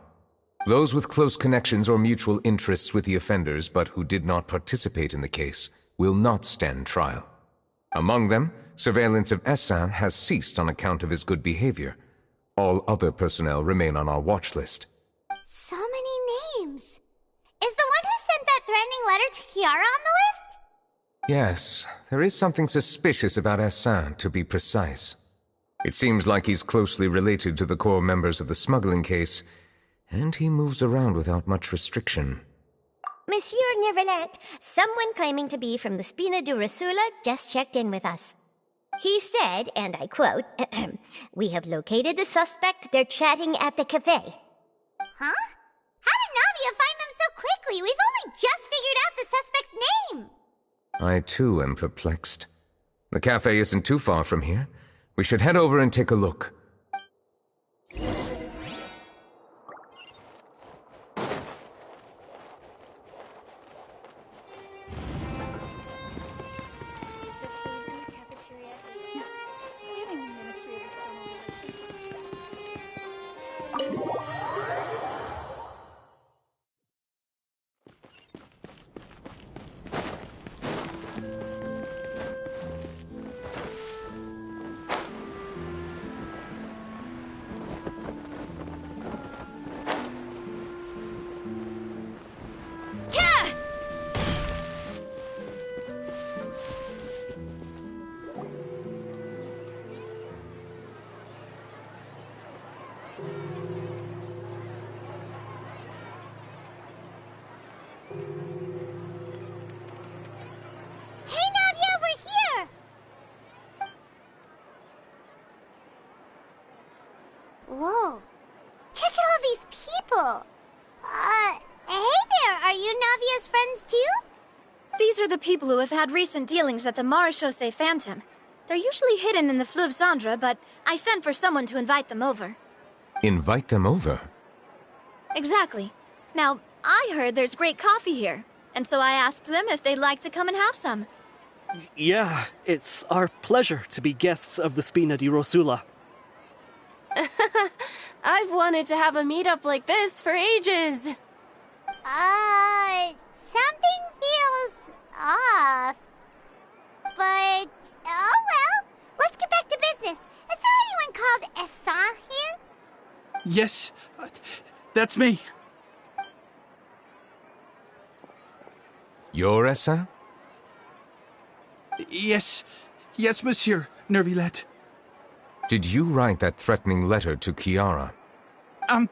Those with close connections or mutual interests with the offenders but who did not participate in the case will not stand trial. Among them, surveillance of Essin has ceased on account of his good behavior. All other personnel remain on our watch list. So many names. Is the one who sent that threatening letter to Kiara on the list? Yes, there is something suspicious about Essin, to be precise. It seems like he's closely related to the core members of the smuggling case, and he moves around without much restriction. Monsieur Neuvillette, someone claiming to be from the Spina Durasula just checked in with us. He said, and I quote, "We have located the suspect. They're chatting at the cafe." Huh? How did Navia find them so quickly? We've only just figured out the suspect's name. I too am perplexed. The cafe isn't too far from here. We should head over and take a look. Whoa. Check out all these people. Hey there, are you Navia's friends too? These are the people who have had recent dealings at the Maréchaussée Phantom. They're usually hidden in the Fleuve Cendre, but I sent for someone to invite them over. Invite them over? Exactly. Now, I heard there's great coffee here, and so I asked them if they'd like to come and have some. Yeah, it's our pleasure to be guests of the Spina di Rosula. I've wanted to have a meetup like this for ages. Something feels off. But, oh well. Let's get back to business. Is there anyone called Essin here? Yes, that's me. You're Essin? Yes, Monsieur Neuvillette. Did you write that threatening letter to Kiara? I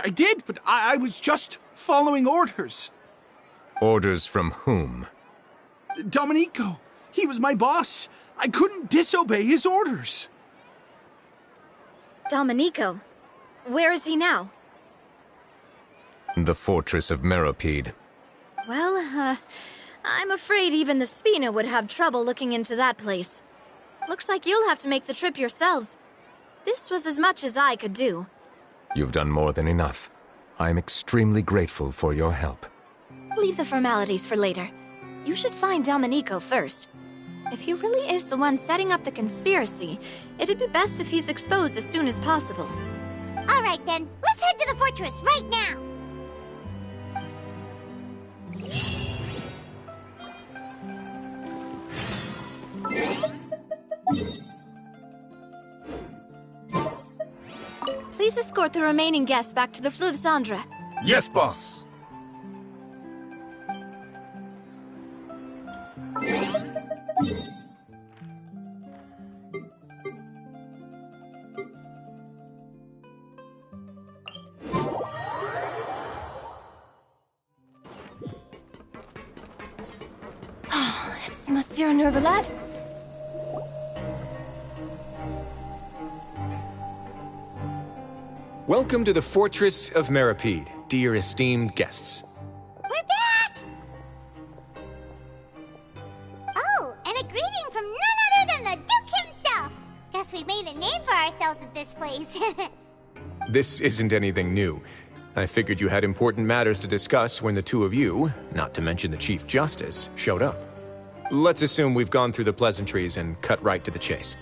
did, but I was just following orders. Orders from whom? Domenico. He was my boss. I couldn't disobey his orders. Domenico? Where is he now? The fortress of Meropide. Well, I'm afraid even the Spina would have trouble looking into that place. Looks like you'll have to make the trip yourselves. This was as much as I could do. You've done more than enough. I'm extremely grateful for your help. Leave the formalities for later. You should find Domenico first. If he really is the one setting up the conspiracy, it'd be best if he's exposed as soon as possible. All right then, let's head to the fortress right now. Please escort the remaining guests back to the Fleuve Cendre. Yes, boss. It's Monsieur Neuvillette. Welcome to the Fortress of Meripede, dear esteemed guests. We're back! Oh, and a greeting from none other than the Duke himself! Guess we made a name for ourselves at this place. This isn't anything new. I figured you had important matters to discuss when the two of you, not to mention the Chief Justice, showed up. Let's assume we've gone through the pleasantries and cut right to the chase.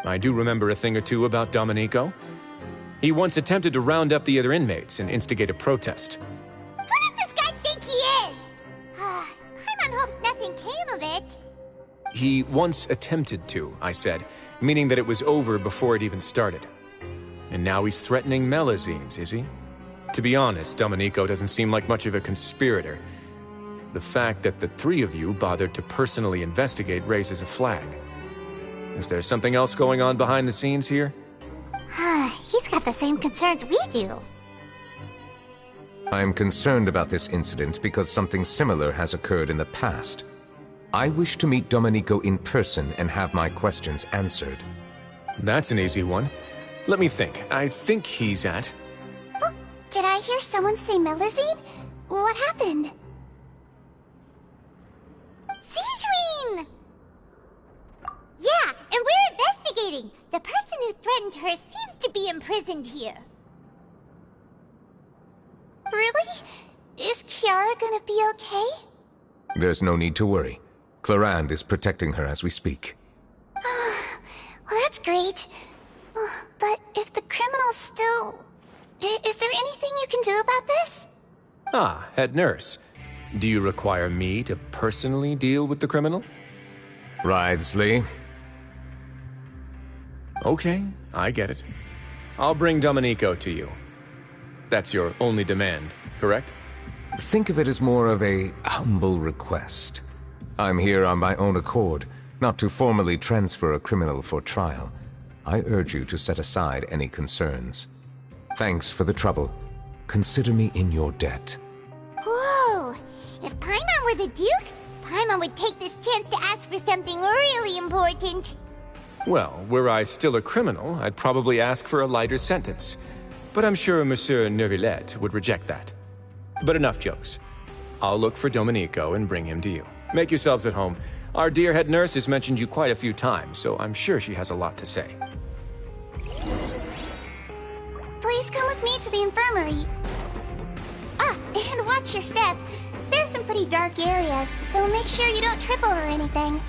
I do remember a thing or two about Domenico. He once attempted to round up the other inmates and instigate a protest. Who does this guy think he is? Paimon hopes nothing came of it. He once attempted to, I said, meaning that it was over before it even started. And now he's threatening Melazines, is he? To be honest, Domenico doesn't seem like much of a conspirator. The fact that the three of you bothered to personally investigate raises a flag. Is there something else going on behind the scenes here? He's got the same concerns we do. I am concerned about this incident because something similar has occurred in the past. I wish to meet Domenico in person and have my questions answered. That's an easy one. Let me think. I think he's at... Oh, did I hear someone say Melazine? What happened? Sigewinne! Yeah, and we're investigating. The person who threatened her seems to be imprisoned here. Really? Is Kiara gonna be okay? There's no need to worry. Clarande is protecting her as we speak. Well, that's great. But if the criminal's still... Is there anything you can do about this? Ah, head nurse. Do you require me to personally deal with the criminal? Wriothesley. Okay, I get it. I'll bring Domenico to you. That's your only demand, correct? Think of it as more of a humble request. I'm here on my own accord, not to formally transfer a criminal for trial. I urge you to set aside any concerns. Thanks for the trouble. Consider me in your debt. Whoa! If Paimon were the Duke, Paimon would take this chance to ask for something really important. Well, were I still a criminal, I'd probably ask for a lighter sentence. But I'm sure Monsieur Neuvillette would reject that. But enough jokes. I'll look for Domenico and bring him to you. Make yourselves at home. Our dear head nurse has mentioned you quite a few times, so I'm sure she has a lot to say. Please come with me to the infirmary. And watch your step. There's some pretty dark areas, so make sure you don't trip over anything.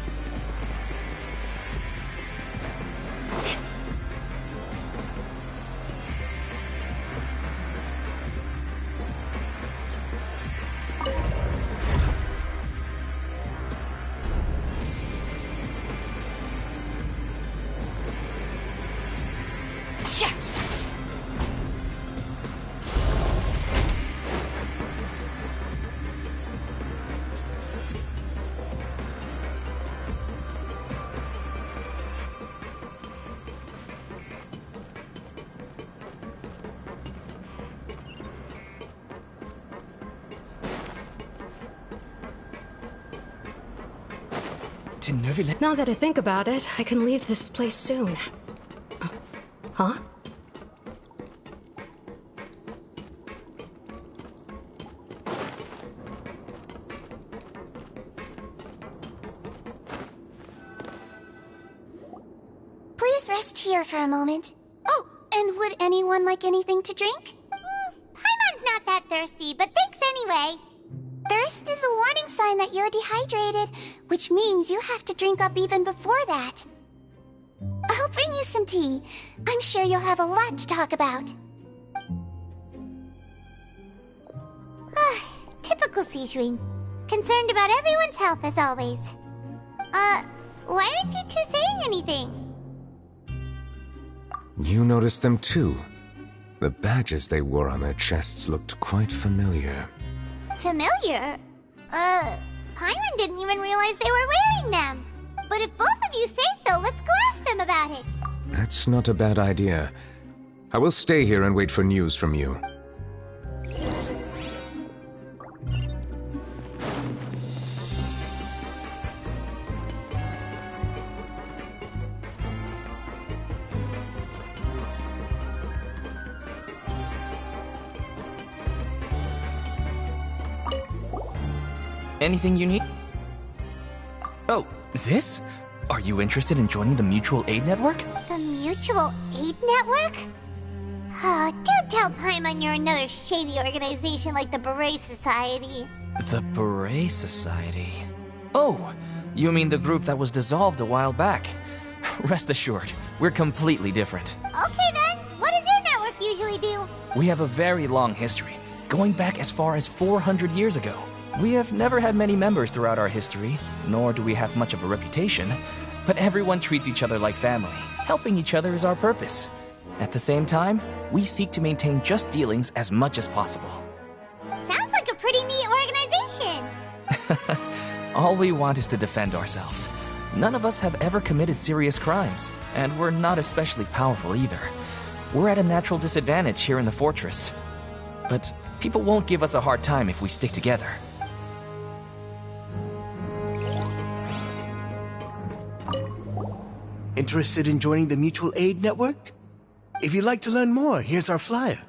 To Neuvillette? Now that I think about it, I can leave this place soon. Huh? Please rest here for a moment. Oh, and would anyone like anything to drink? Paimon's not that thirsty, but thanks anyway. Thirst is a warning sign that you're dehydrated, which means you have to drink up even before that. I'll bring you some tea. I'm sure you'll have a lot to talk about. Typical Sigewinne. Concerned about everyone's health as always. Why aren't you two saying anything? You noticed them too. The badges they wore on their chests looked quite familiar. Familiar? Paimon didn't even realize they were wearing them. But if both of you say so, let's go ask them about it. That's not a bad idea. I will stay here and wait for news from you. Anything you need? Oh, this? Are you interested in joining the Mutual Aid Network? The Mutual Aid Network? Oh, don't tell Paimon you're another shady organization like the Beret Society. The Beret Society? Oh, you mean the group that was dissolved a while back. Rest assured, we're completely different. Okay then, what does your network usually do? We have a very long history, going back as far as 400 years ago. We have never had many members throughout our history, nor do we have much of a reputation, but everyone treats each other like family. Helping each other is our purpose. At the same time, we seek to maintain just dealings as much as possible. Sounds like a pretty neat organization. All we want is to defend ourselves. None of us have ever committed serious crimes, and we're not especially powerful either. We're at a natural disadvantage here in the fortress. But people won't give us a hard time if we stick together. Interested in joining the Mutual Aid Network? If you'd like to learn more, here's our flyer.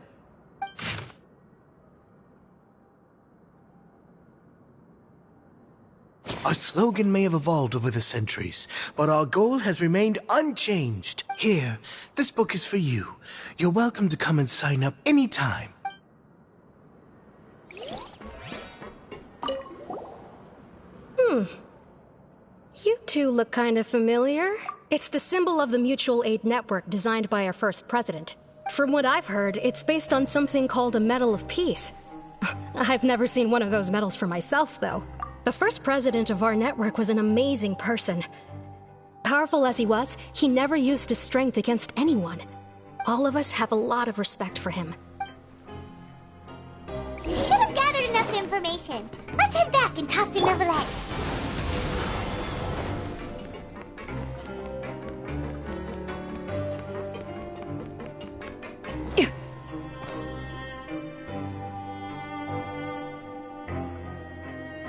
Our slogan may have evolved over the centuries, but our goal has remained unchanged. Here, this book is for you. You're welcome to come and sign up anytime. You two look kind of familiar. It's the symbol of the Mutual Aid Network designed by our first president. From what I've heard, it's based on something called a Medal of Peace. I've never seen one of those medals for myself, though. The first president of our network was an amazing person. Powerful as he was, he never used his strength against anyone. All of us have a lot of respect for him. You should have gathered enough information. Let's head back and talk to Neuvillette.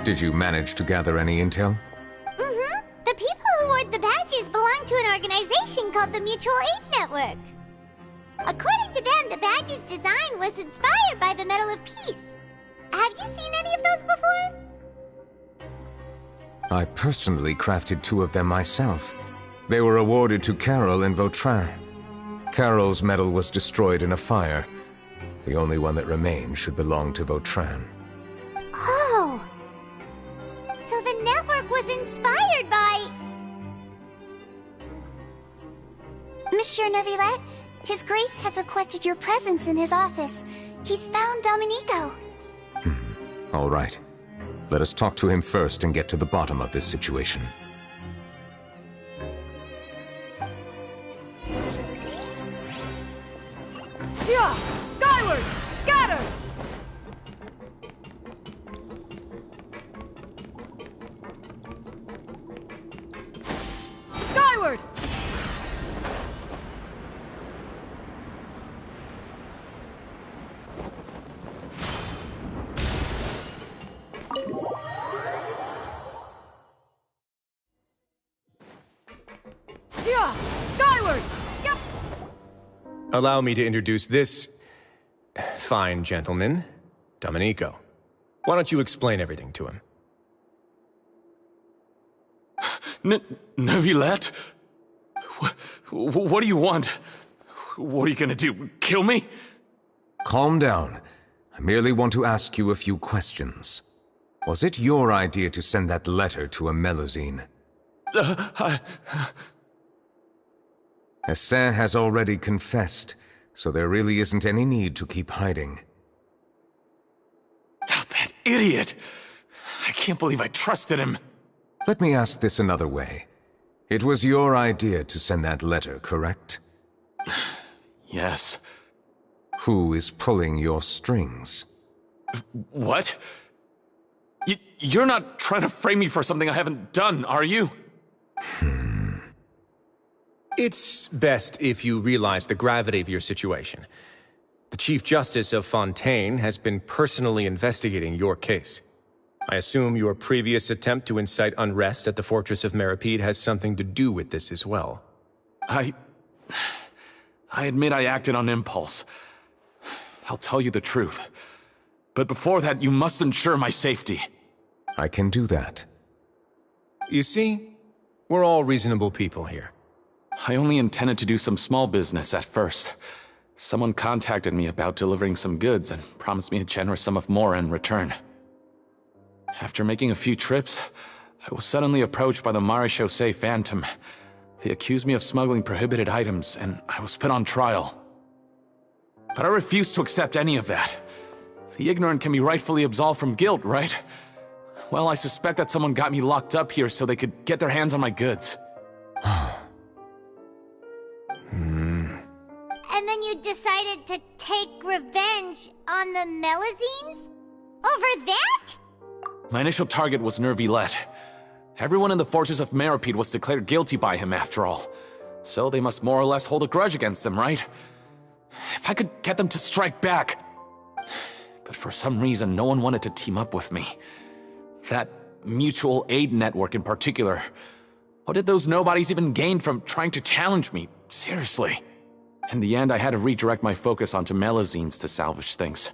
Did you manage to gather any intel? Mm-hmm. The people who wore the badges belong to an organization called the Mutual Aid Network. According to them, the badge's design was inspired by the Medal of Peace. Have you seen any of those before? I personally crafted 2 of them myself. They were awarded to Carol and Vautrin. Carol's medal was destroyed in a fire. The only one that remained should belong to Vautrin. Oh! So the network was inspired by... Monsieur Neuvillette, His Grace has requested your presence in his office. He's found Domenico. All right. Let us talk to him first and get to the bottom of this situation. Yeah! Skyward! Scatter! Skyward! Yeah! Skyward! Yep! Allow me to introduce this fine gentleman, Domenico. Why don't you explain everything to him? Neuvillette? What do you want? What are you gonna do? Kill me? Calm down. I merely want to ask you a few questions. Was it your idea to send that letter to a Melusine? Hassan has already confessed, so there really isn't any need to keep hiding. That idiot! I can't believe I trusted him. Let me ask this another way. It was your idea to send that letter, correct? Yes. Who is pulling your strings? What? You're not trying to frame me for something I haven't done, are you? It's best if you realize the gravity of your situation. The Chief Justice of Fontaine has been personally investigating your case. I assume your previous attempt to incite unrest at the Fortress of Meripede has something to do with this as well. I admit I acted on impulse. I'll tell you the truth. But before that, you must ensure my safety. I can do that. You see, we're all reasonable people here. I only intended to do some small business at first. Someone contacted me about delivering some goods and promised me a generous sum of more in return. After making a few trips, I was suddenly approached by the Marechaussee Phantom. They accused me of smuggling prohibited items, and I was put on trial. But I refused to accept any of that. The ignorant can be rightfully absolved from guilt, right? Well, I suspect that someone got me locked up here so they could get their hands on my goods. And then you decided to take revenge on the Melazines? Over that? My initial target was Neuvillette. Everyone in the forces of Meropide was declared guilty by him, after all. So they must more or less hold a grudge against him, right? If I could get them to strike back. But for some reason, no one wanted to team up with me. That mutual aid network in particular. What did those nobodies even gain from trying to challenge me? Seriously. In the end, I had to redirect my focus onto Melazines to salvage things.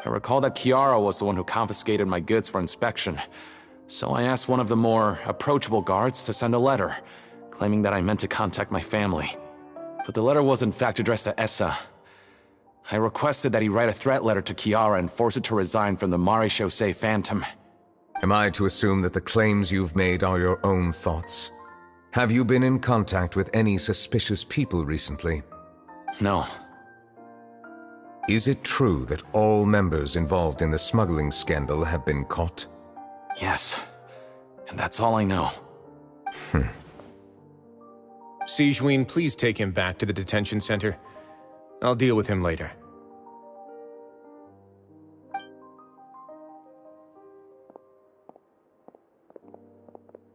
I recall that Kiara was the one who confiscated my goods for inspection, so I asked one of the more approachable guards to send a letter, claiming that I meant to contact my family. But the letter was in fact addressed to Essa. I requested that he write a threat letter to Kiara and force it to resign from the Marechaussee Phantom. Am I to assume that the claims you've made are your own thoughts? Have you been in contact with any suspicious people recently? No. Is it true that all members involved in the smuggling scandal have been caught? Yes. And that's all I know. Sigewinne, please take him back to the detention center. I'll deal with him later.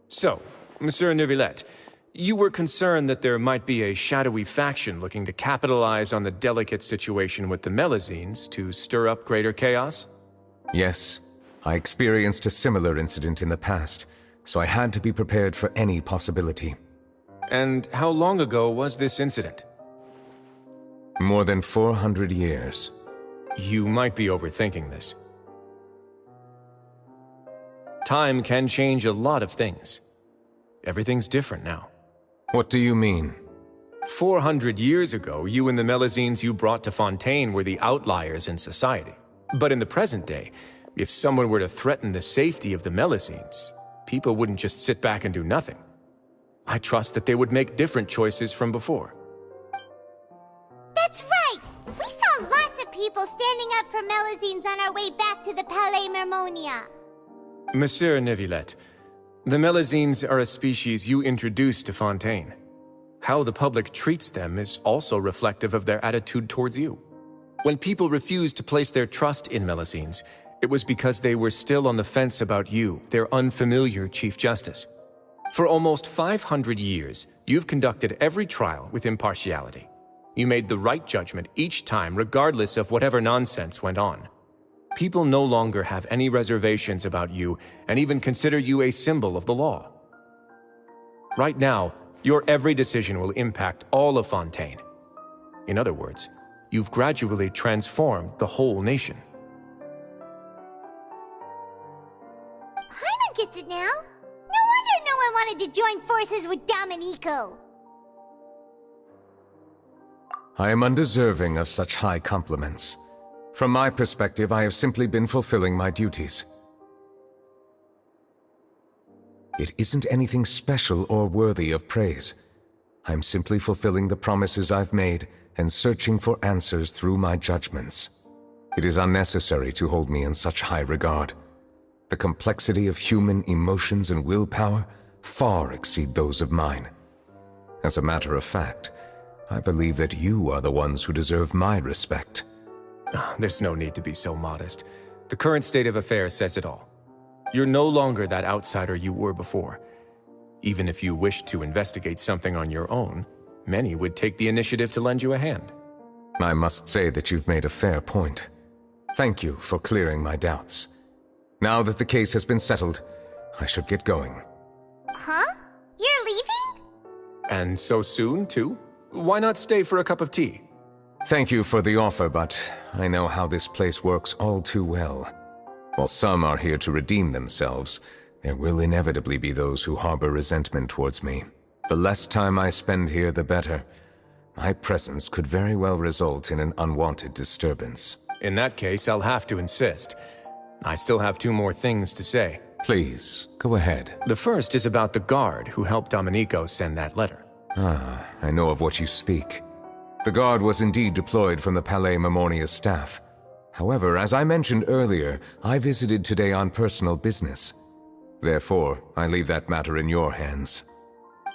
So, Monsieur Neuvillette, you were concerned that there might be a shadowy faction looking to capitalize on the delicate situation with the Melazines to stir up greater chaos? Yes. I experienced a similar incident in the past, so I had to be prepared for any possibility. And how long ago was this incident? More than 400 years. You might be overthinking this. Time can change a lot of things. Everything's different now. What do you mean? 400 years ago, you and the Melazines you brought to Fontaine were the outliers in society. But in the present day, if someone were to threaten the safety of the Melazines, people wouldn't just sit back and do nothing. I trust that they would make different choices from before. That's right! We saw lots of people standing up for Melazines on our way back to the Palais Mermonia. Monsieur Neuvillette, the Melazines are a species you introduced to Fontaine. How the public treats them is also reflective of their attitude towards you. When people refused to place their trust in Melazines, it was because they were still on the fence about you, their unfamiliar Chief Justice. For almost 500 years, you've conducted every trial with impartiality. You made the right judgment each time, regardless of whatever nonsense went on. People no longer have any reservations about you and even consider you a symbol of the law. Right now, your every decision will impact all of Fontaine. In other words, you've gradually transformed the whole nation. Paimon gets it now. No wonder no one wanted to join forces with Domenico. I am undeserving of such high compliments. From my perspective, I have simply been fulfilling my duties. It isn't anything special or worthy of praise. I'm simply fulfilling the promises I've made and searching for answers through my judgments. It is unnecessary to hold me in such high regard. The complexity of human emotions and willpower far exceed those of mine. As a matter of fact, I believe that you are the ones who deserve my respect. There's no need to be so modest. The current state of affairs says it all. You're no longer that outsider you were before. Even if you wished to investigate something on your own, many would take the initiative to lend you a hand. I must say that you've made a fair point. Thank you for clearing my doubts. Now that the case has been settled, I should get going. Huh? You're leaving? And so soon, too? Why not stay for a cup of tea? Thank you for the offer, but I know how this place works all too well. While some are here to redeem themselves, there will inevitably be those who harbor resentment towards me. The less time I spend here, the better. My presence could very well result in an unwanted disturbance. In that case, I'll have to insist. I still have 2 more things to say. Please, go ahead. The first is about the guard who helped Domenico send that letter. Ah, I know of what you speak. The guard was indeed deployed from the Palais Memornia staff. However, as I mentioned earlier, I visited today on personal business. Therefore, I leave that matter in your hands.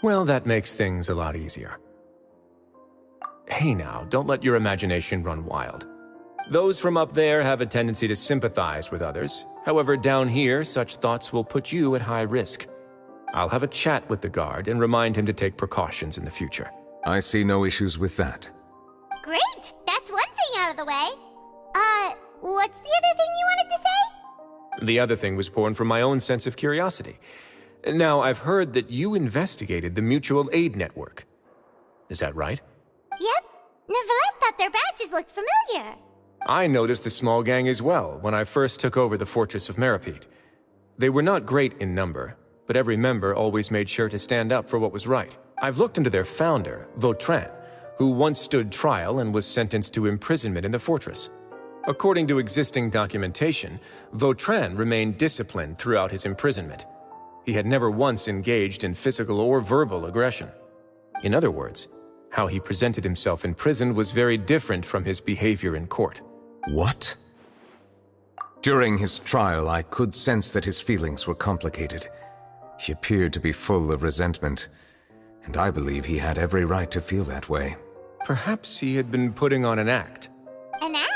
Well, that makes things a lot easier. Hey now, don't let your imagination run wild. Those from up there have a tendency to sympathize with others. However, down here, such thoughts will put you at high risk. I'll have a chat with the guard and remind him to take precautions in the future. I see no issues with that. Great! That's one thing out of the way. What's the other thing you wanted to say? The other thing was born from my own sense of curiosity. Now, I've heard that you investigated the mutual aid network. Is that right? Yep. Neuvillette thought their badges looked familiar. I noticed the small gang as well when I first took over the fortress of Meropide. They were not great in number, but every member always made sure to stand up for what was right. I've looked into their founder, Vautrin, who once stood trial and was sentenced to imprisonment in the fortress. According to existing documentation, Vautrin remained disciplined throughout his imprisonment. He had never once engaged in physical or verbal aggression. In other words, how he presented himself in prison was very different from his behavior in court. What? During his trial, I could sense that his feelings were complicated. He appeared to be full of resentment, and I believe he had every right to feel that way. Perhaps he had been putting on an act. An act?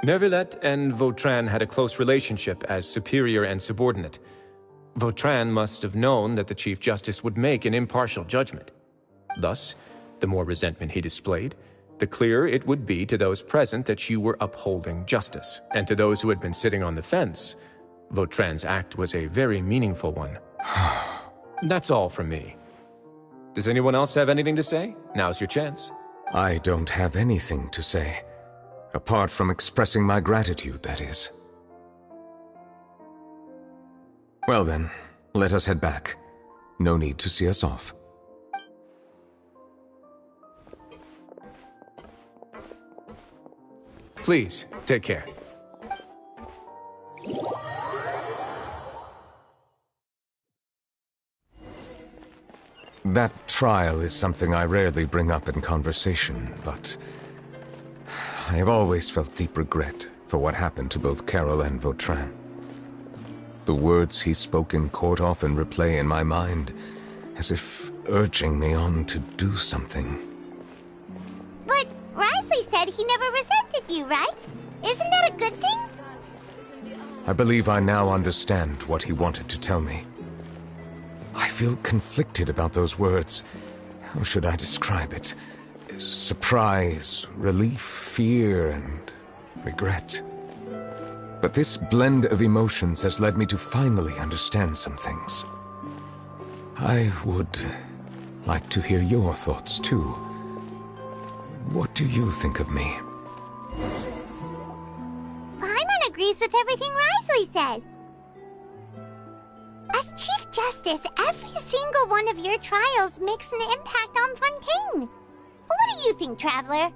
Neuvillette and Vautrin had a close relationship as superior and subordinate. Vautrin must have known that the Chief Justice would make an impartial judgment. Thus, the more resentment he displayed, the clearer it would be to those present that you were upholding justice. And to those who had been sitting on the fence, Vautrin's act was a very meaningful one. That's all from me. Does anyone else have anything to say? Now's your chance. I don't have anything to say. Apart from expressing my gratitude, that is. Well then, let us head back. No need to see us off. Please, take care. That trial is something I rarely bring up in conversation, but I have always felt deep regret for what happened to both Carol and Vautrin. The words he spoke in court often replay in my mind, as if urging me on to do something. But Risley said he never resented you, right? Isn't that a good thing? I believe I now understand what he wanted to tell me. I feel conflicted about those words. How should I describe it? Surprise, relief, fear, and regret. But this blend of emotions has led me to finally understand some things. I would like to hear your thoughts, too. What do you think of me? Paimon agrees with everything Risley said. As Chief Justice, every single one of your trials makes an impact on Fontaine. What do you think, Traveler?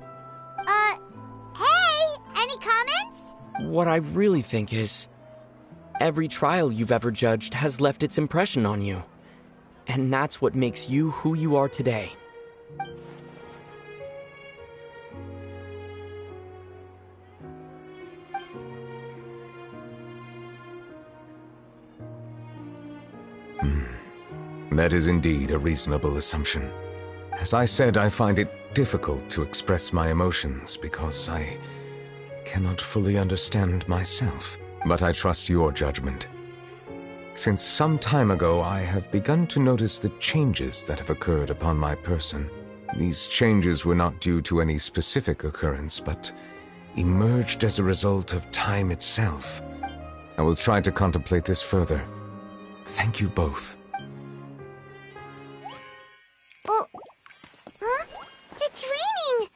Hey, any comments? What I really think is, every trial you've ever judged has left its impression on you. And that's what makes you who you are today. That is indeed a reasonable assumption. As I said, I find it difficult to express my emotions because I cannot fully understand myself. But I trust your judgment. Since some time ago, I have begun to notice the changes that have occurred upon my person. These changes were not due to any specific occurrence, but emerged as a result of time itself. I will try to contemplate this further. Thank you both. Oh, huh? It's raining!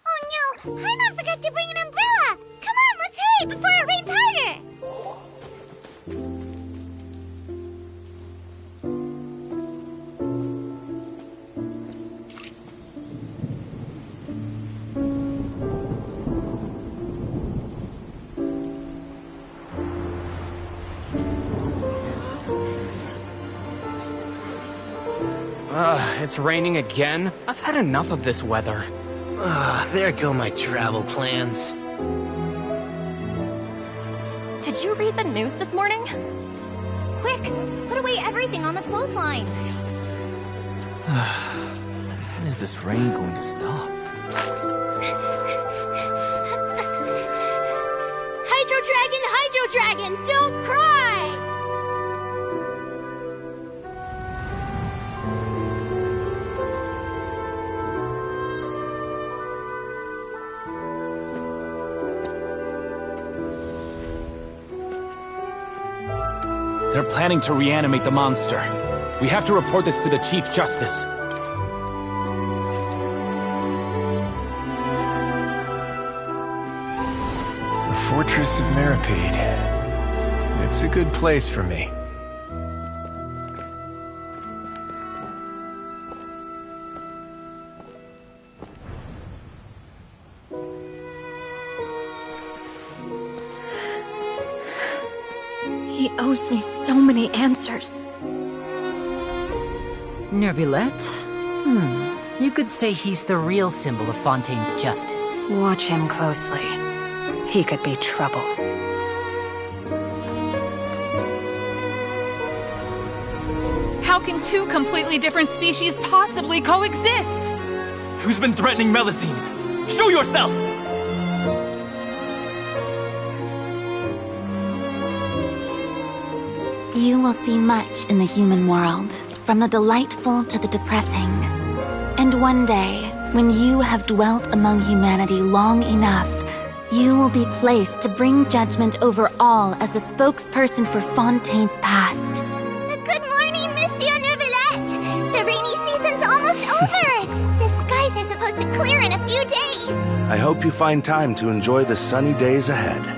Oh no, Paimon forgot to bring an umbrella! Come on, let's hurry before it rains It's raining again? I've had enough of this weather. There go my travel plans. Did you read the news this morning? Quick, put away everything on the clothesline. When is this rain going to stop? Hydro Dragon, don't cry! They're planning to reanimate the monster. We have to report this to the Chief Justice. The Fortress of Meripede. It's a good place for me. He owes me so many answers. Neuvillette? You could say he's the real symbol of Fontaine's justice. Watch him closely. He could be trouble. How can two completely different species possibly coexist? Who's been threatening Melusines? Show yourself! You will see much in the human world, from the delightful to the depressing. And one day, when you have dwelt among humanity long enough, you will be placed to bring judgment over all as a spokesperson for Fontaine's past. Good morning, Monsieur Neuvillette! The rainy season's almost over! The skies are supposed to clear in a few days! I hope you find time to enjoy the sunny days ahead.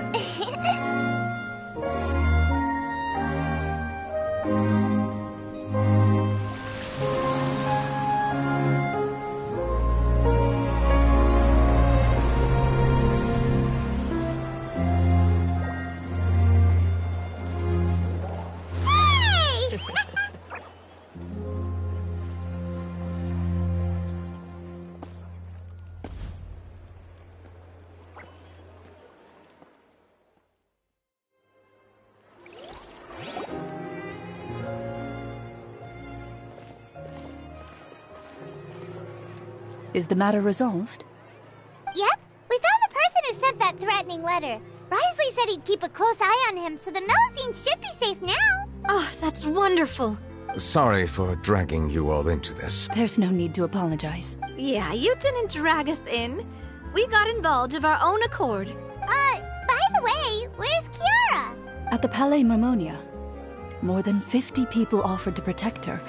Is the matter resolved? Yep, we found the person who sent that threatening letter. Wriothesley said he'd keep a close eye on him, so the Melusines should be safe now. Oh, that's wonderful. Sorry for dragging you all into this. There's no need to apologize. Yeah, you didn't drag us in. We got involved of our own accord. By the way, where's Kiara? At the Palais Mermonia. More than 50 people offered to protect her.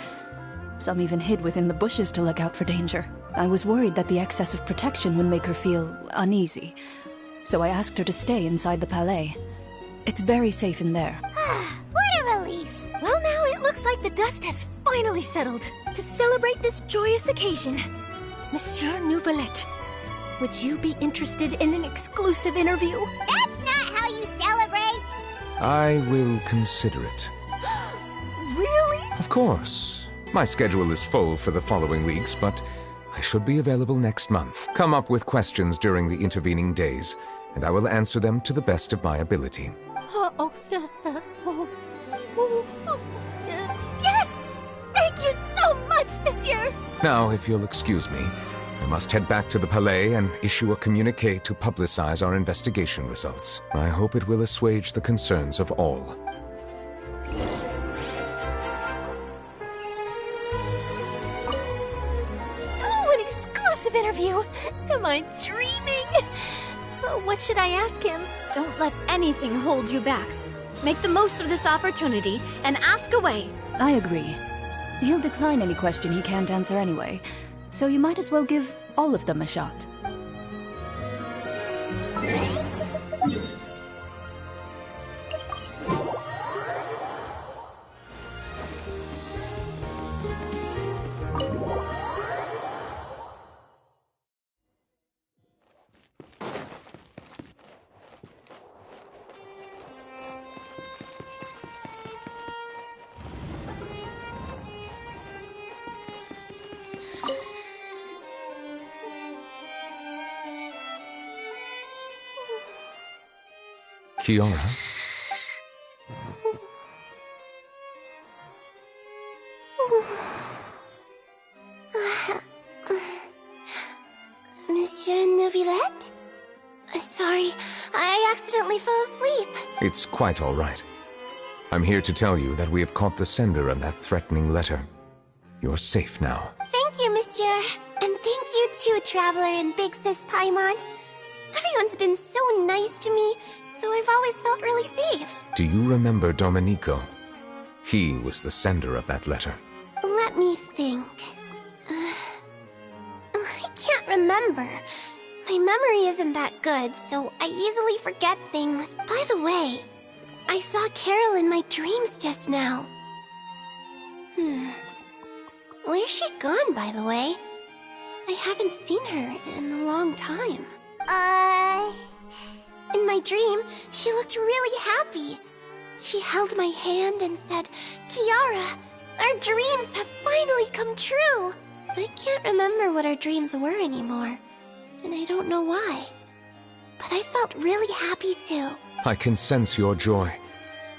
Some even hid within the bushes to look out for danger. I was worried that the excess of protection would make her feel uneasy. So I asked her to stay inside the Palais. It's very safe in there. What a relief. Well, now it looks like the dust has finally settled. To celebrate this joyous occasion, Monsieur Neuvillette, would you be interested in an exclusive interview? That's not how you celebrate! I will consider it. Really? Of course. My schedule is full for the following weeks, but I should be available next month. Come up with questions during the intervening days, and I will answer them to the best of my ability. Yes! Thank you so much, monsieur! Now, if you'll excuse me, I must head back to the Palais and issue a communiqué to publicize our investigation results. I hope it will assuage the concerns of all. Interview? Am I dreaming? What should I ask him? Don't let anything hold you back. Make the most of this opportunity and ask away. I agree. He'll decline any question he can't answer anyway, so you might as well give all of them a shot. Kiara? Monsieur Neuvillette? Sorry, I accidentally fell asleep. It's quite all right. I'm here to tell you that we have caught the sender of that threatening letter. You're safe now. Thank you, Monsieur. And thank you too, Traveler and Big Sis Paimon. Everyone's been so nice to me, so I've always felt really safe. Do you remember Domenico? He was the sender of that letter. Let me think. I can't remember. My memory isn't that good, so I easily forget things. By the way, I saw Carol in my dreams just now. Where's she gone, by the way? I haven't seen her in a long time. In my dream, she looked really happy. She held my hand and said, "Kiara, our dreams have finally come true." I can't remember what our dreams were anymore, and I don't know why. But I felt really happy too. I can sense your joy.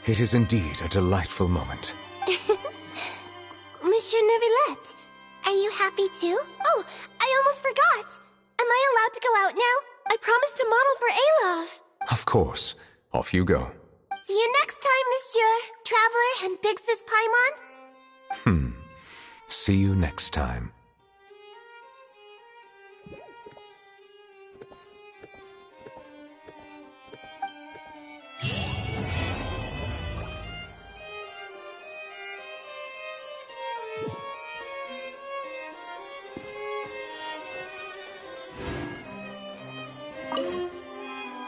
It is indeed a delightful moment. Monsieur Neuvillette, are you happy too? Oh, I almost forgot. Am I allowed to go out now? I promised to model for Alov. Of course. Off you go. See you next time, Monsieur, Traveler, and Big Sis Paimon. See you next time.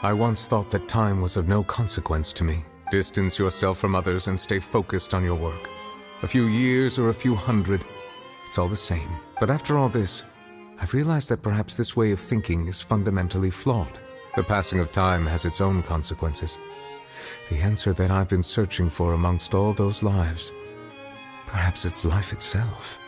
I once thought that time was of no consequence to me. Distance yourself from others and stay focused on your work. A few years or a few hundred, it's all the same. But after all this, I've realized that perhaps this way of thinking is fundamentally flawed. The passing of time has its own consequences. The answer that I've been searching for amongst all those lives, perhaps it's life itself.